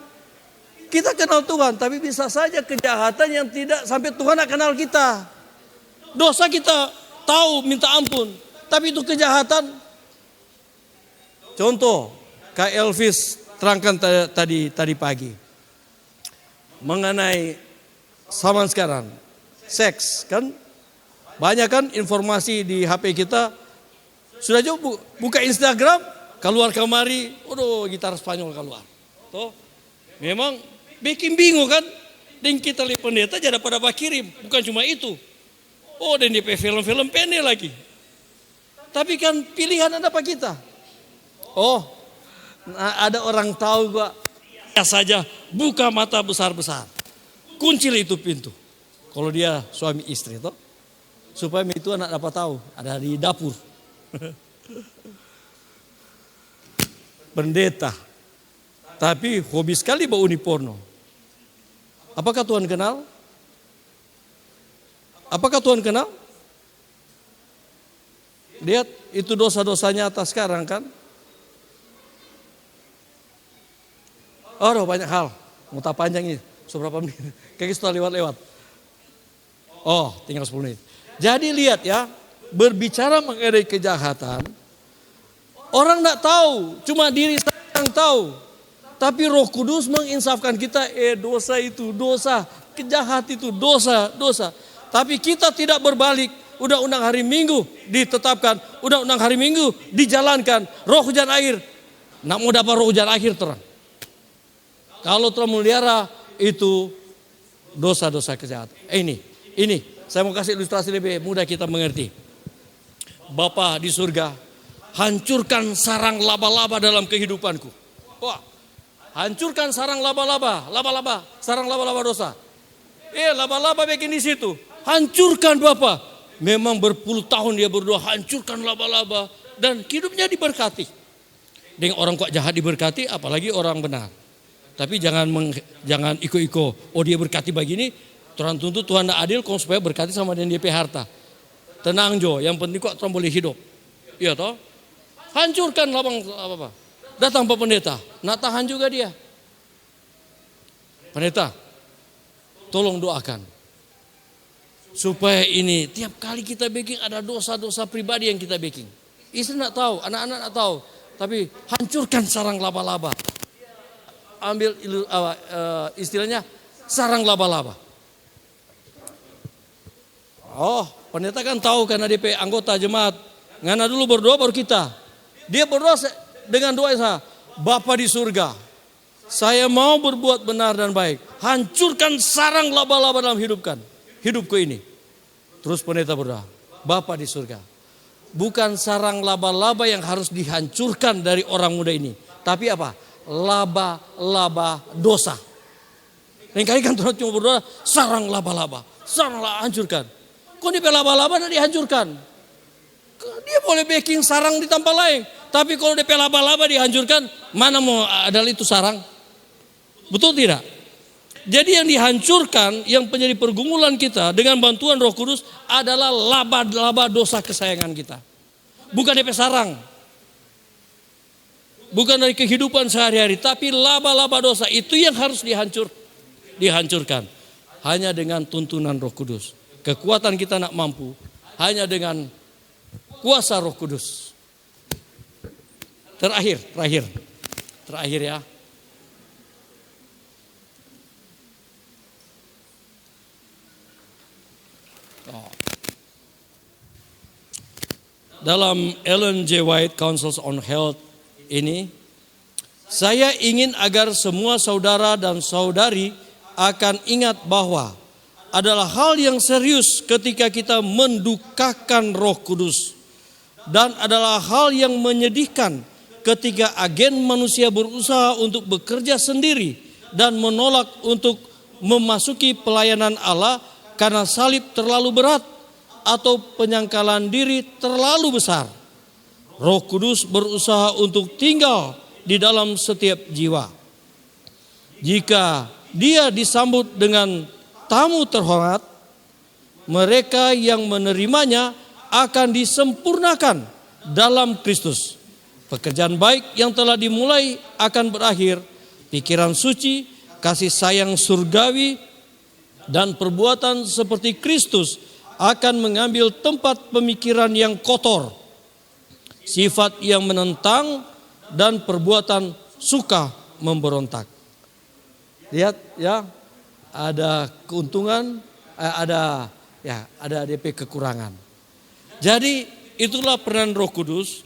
kita kenal Tuhan, tapi bisa saja kejahatan yang tidak sampai Tuhan nak kenal kita. Dosa kita tahu minta ampun, tapi itu kejahatan. Contoh, Kak Elvis terangkan tadi pagi mengenai zaman sekarang, seks kan, banyak kan informasi di HP kita. Sudah jauh buka Instagram, keluar kemari, gitar Spanyol keluar. Toh, memang bikin bingung kan? Dan kita lihat pendeta jadi pada kirim. Bukan cuma itu. Dan DP film-film pendek lagi. Tapi kan pilihan ada apa kita? Ada orang tahu gua. Ya saja buka mata besar-besar. Kuncil itu pintu. Kalau dia suami istri toh. Supaya itu anak dapat tahu. Ada di dapur. Pendeta. Tapi hobi sekali bawa uniporno. Apakah Tuhan kenal? Apakah Tuhan kenal? Lihat itu dosa-dosanya atas sekarang kan. Banyak hal. Muta panjang ini. Seberapa menit? Kayaknya sudah lewat-lewat. Tinggal 10 menit. Jadi lihat ya. Berbicara mengenai kejahatan. Orang tidak tahu. Cuma diri saya yang tahu. Tapi Roh Kudus menginsafkan kita, dosa itu dosa, kejahat itu dosa. Tapi kita tidak berbalik. Undang-undang hari Minggu ditetapkan, undang-undang hari Minggu dijalankan. Roh hujan air, nak mau dapat roh hujan akhir terang. Kalau telah melihara itu dosa-dosa kejahatan. Ini saya mau kasih ilustrasi lebih mudah kita mengerti. Bapa di surga, hancurkan sarang laba-laba dalam kehidupanku. Wah, hancurkan sarang laba-laba, sarang laba-laba dosa. Laba-laba bikin di situ. Hancurkan Bapak. Memang berpuluh tahun dia berdoa, hancurkan laba-laba. Dan hidupnya diberkati. Dengan orang kok jahat diberkati, apalagi orang benar. Tapi jangan iko-iko. Oh dia berkati begini, Tuhan tuntut Tuhan tidak adil, kau supaya berkati sama dengan DP harta. Tenang Jo, yang penting kok Tuhan boleh hidup. Iya toh? Hancurkan labang apa? Datang Pak Pendeta, nak tahan juga dia. Pendeta, tolong doakan. Supaya ini tiap kali kita baking ada dosa-dosa pribadi yang kita baking. Istri nak tahu, anak-anak nak tahu. Tapi hancurkan sarang laba-laba. Ambil istilahnya sarang laba-laba. Oh, pendeta kan tahu karena DP anggota jemaat. Ngana dulu berdoa baru kita. Dia berdoa dengan doa saya. Bapa di surga, saya mau berbuat benar dan baik. Hancurkan sarang laba-laba dalam hidupku ini. Terus pendeta berdoa, Bapa di surga, bukan sarang laba-laba yang harus dihancurkan dari orang muda ini. Tapi apa? Laba-laba dosa. Lain kali kan Tuhan cuma berdoa, sarang laba-laba hancurkan. Kok dia laba-laba tidak dihancurkan? Dia boleh baking sarang di tempat lain. Tapi kalau dia laba-laba dihancurkan, mana mau adalah itu sarang? Betul tidak? Jadi yang dihancurkan, yang menjadi pergumulan kita dengan bantuan Roh Kudus adalah laba-laba dosa kesayangan kita. Bukan DP sarang. Bukan dari kehidupan sehari-hari, tapi laba-laba dosa itu yang harus dihancurkan. Hanya dengan tuntunan Roh Kudus. Kekuatan kita nak mampu hanya dengan kuasa Roh Kudus. Terakhir ya. Dalam Ellen G. White Counsels on Health ini, saya ingin agar semua saudara dan saudari akan ingat bahwa adalah hal yang serius ketika kita mendukakan Roh Kudus, dan adalah hal yang menyedihkan ketika agen manusia berusaha untuk bekerja sendiri dan menolak untuk memasuki pelayanan Allah karena salib terlalu berat atau penyangkalan diri terlalu besar. Roh Kudus berusaha untuk tinggal di dalam setiap jiwa. Jika dia disambut dengan tamu terhormat, mereka yang menerimanya akan disempurnakan dalam Kristus. Pekerjaan baik yang telah dimulai akan berakhir. Pikiran suci, kasih sayang surgawi, dan perbuatan seperti Kristus akan mengambil tempat pemikiran yang kotor, sifat yang menentang, dan perbuatan suka memberontak. Lihat ya, ada keuntungan, ada DP kekurangan. Jadi itulah peran Roh Kudus,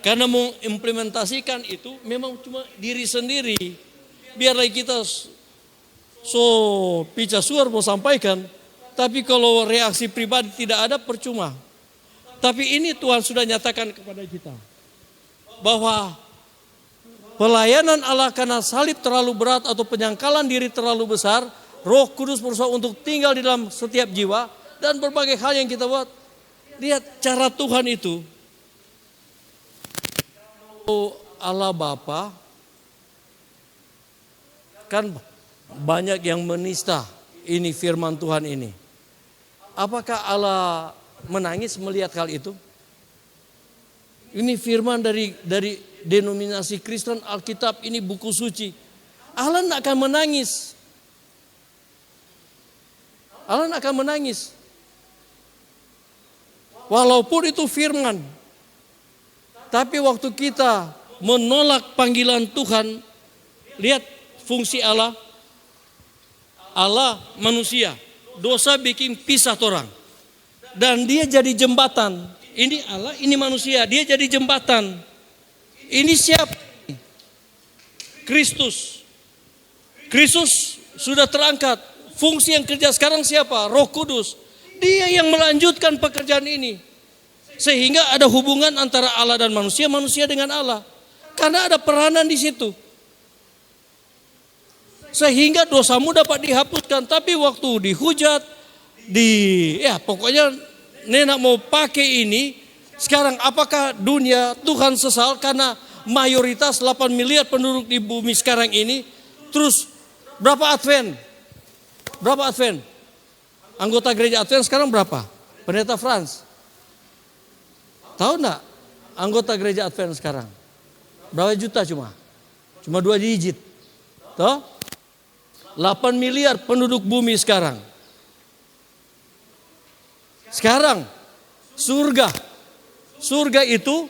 karena mengimplementasikan itu memang cuma diri sendiri. Biarlah kita pica suar mau sampaikan, tapi kalau reaksi pribadi tidak ada percuma. Tapi ini Tuhan sudah nyatakan kepada kita bahwa pelayanan Allah karena salib terlalu berat atau penyangkalan diri terlalu besar, Roh Kudus berusaha untuk tinggal di dalam setiap jiwa dan berbagai hal yang kita buat. Lihat cara Tuhan itu. Allah Bapa kan banyak yang menista ini firman Tuhan ini. Apakah Allah menangis melihat hal itu? Ini firman dari denominasi Kristen, Alkitab, ini buku suci. Allah tidak akan menangis. Allah tidak akan menangis. Walaupun itu firman. Tapi waktu kita menolak panggilan Tuhan, lihat fungsi Allah. Allah manusia, dosa bikin pisah orang. Dan dia jadi jembatan. Ini Allah, ini manusia, dia jadi jembatan. Ini siapa? Kristus. Kristus sudah terangkat. Fungsi yang kerja sekarang siapa? Roh Kudus. Dia yang melanjutkan pekerjaan ini. Sehingga ada hubungan antara Allah dan manusia, manusia dengan Allah. Karena ada peranan di situ. Sehingga dosamu dapat dihapuskan. Tapi waktu dihujat, pokoknya nenek mau pakai ini. Sekarang apakah dunia Tuhan sesal karena mayoritas 8 miliar penduduk di bumi sekarang ini. Terus berapa Advent? Berapa Advent? Anggota gereja Advent sekarang berapa? Pendeta Frans. Tahu enggak anggota gereja Advent sekarang? Berapa juta cuma? Cuma 2 digit. Toh? 8 miliar penduduk bumi sekarang. Sekarang surga itu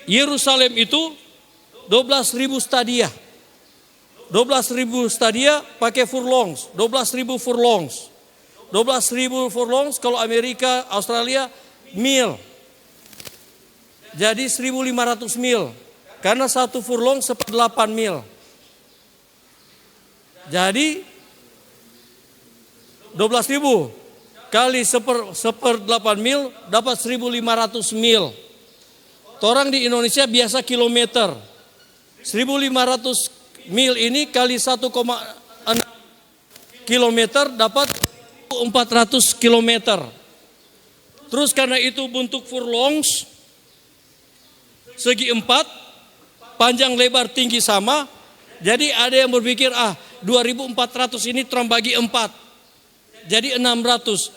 Yerusalem itu 12.000 stadia. 12.000 stadia pakai furlongs, 12.000 furlongs. 12.000 furlongs kalau Amerika, Australia mil. Jadi 1.500 mil. Karena satu furlong 1/8 mil. Jadi 12.000 kali 1/8 mil dapat 1.500 mil. Orang di Indonesia biasa kilometer. 1.500 mil ini kali 1,6 kilometer dapat 400 kilometer. Terus karena itu bentuk furlongs segi 4, panjang lebar tinggi sama. Jadi ada yang berpikir 2.400 ini terbagi 4. Jadi 600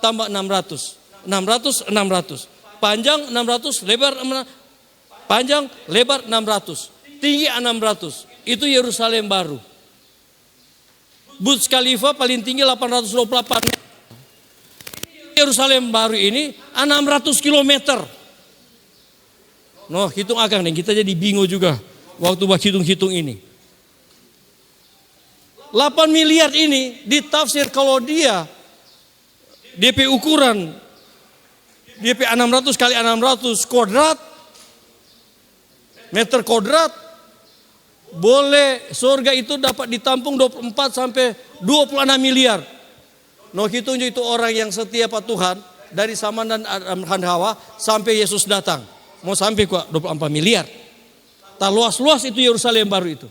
tambah 600. 600. Panjang 600, panjang lebar 600. Tinggi 600. Itu Yerusalem baru. Burj Khalifa paling tinggi 828 meter. Yerusalem baru ini 600 kilometer. Hitung akan nih, kita jadi bingung juga waktu buat hitung-hitung ini. 8 miliar ini ditafsir kalau dia DP ukuran DP 600 kali 600 kuadrat meter kuadrat, boleh surga itu dapat ditampung 24 sampai 26 miliar. Hitung itu orang yang setia pada Tuhan dari zaman dan Hawa sampai Yesus datang. Mau sampai kok 24 miliar. Tak luas-luas itu Yerusalem baru itu.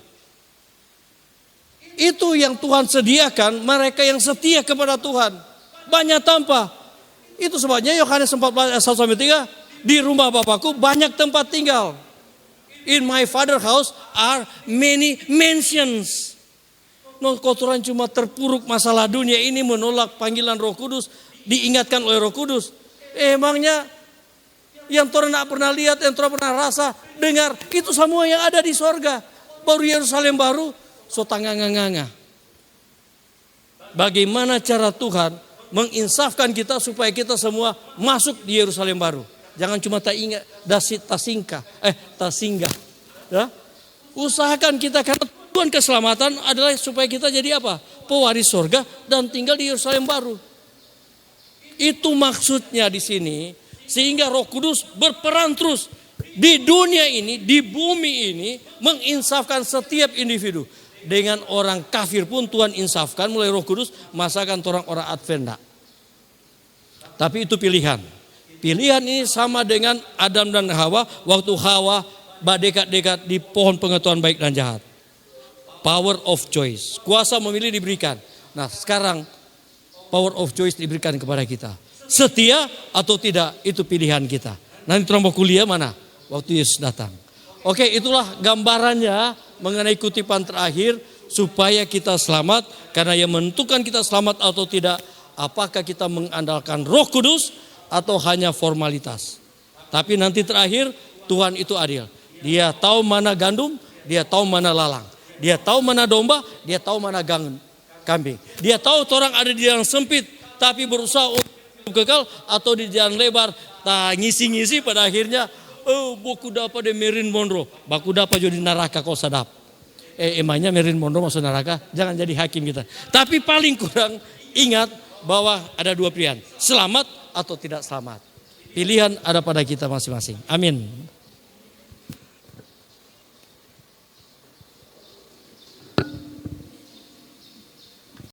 Itu yang Tuhan sediakan mereka yang setia kepada Tuhan. Banyak tanpa. Itu sebabnya Yohanes 14 ayat 1-3, di rumah Bapakku banyak tempat tinggal. In my father house are many mansions. Kotoran cuma terpuruk masalah dunia ini, menolak panggilan Roh Kudus, diingatkan oleh Roh Kudus. Emangnya yang Tuhan tidak pernah lihat, yang Tuhan pernah rasa, dengar, itu semua yang ada di sorga. Baru Yerusalem baru, so tanganga-nganga. Bagaimana cara Tuhan menginsafkan kita supaya kita semua masuk di Yerusalem baru. Jangan cuma tak ingat, tak singgah. Ya? Usahakan kita, karena tujuan keselamatan adalah supaya kita jadi apa? Pewaris surga dan tinggal di Yerusalem baru. Itu maksudnya di sini, sehingga Roh Kudus berperan terus di dunia ini, di bumi ini, menginsafkan setiap individu. Dengan orang kafir pun Tuhan insafkan mulai Roh Kudus, masakan orang Advent. Tapi itu pilihan. Pilihan ini sama dengan Adam dan Hawa, waktu Hawa berdekat-dekat di pohon pengetahuan baik dan jahat. Power of choice, kuasa memilih diberikan. Nah sekarang power of choice diberikan kepada kita. Setia atau tidak, itu pilihan kita. Nanti terang kuliah mana? Waktu Yesus datang. Oke, itulah gambarannya mengenai kutipan terakhir supaya kita selamat. Karena yang menentukan kita selamat atau tidak, apakah kita mengandalkan Roh Kudus atau hanya formalitas. Tapi nanti terakhir Tuhan itu adil. Dia tahu mana gandum, dia tahu mana lalang. Dia tahu mana domba, dia tahu mana kambing. Dia tahu orang ada di jalan sempit tapi berusaha untuk kekal, atau di jalan lebar tak ngisi-ngisi pada akhirnya boku dapat de Marilyn Monroe, baku dapat jadi neraka kau sadap. Emangnya Marilyn Monroe masuk neraka? Jangan jadi hakim kita. Tapi paling kurang ingat bahwa ada dua pilihan, selamat atau tidak selamat. Pilihan ada pada kita masing-masing. Amin.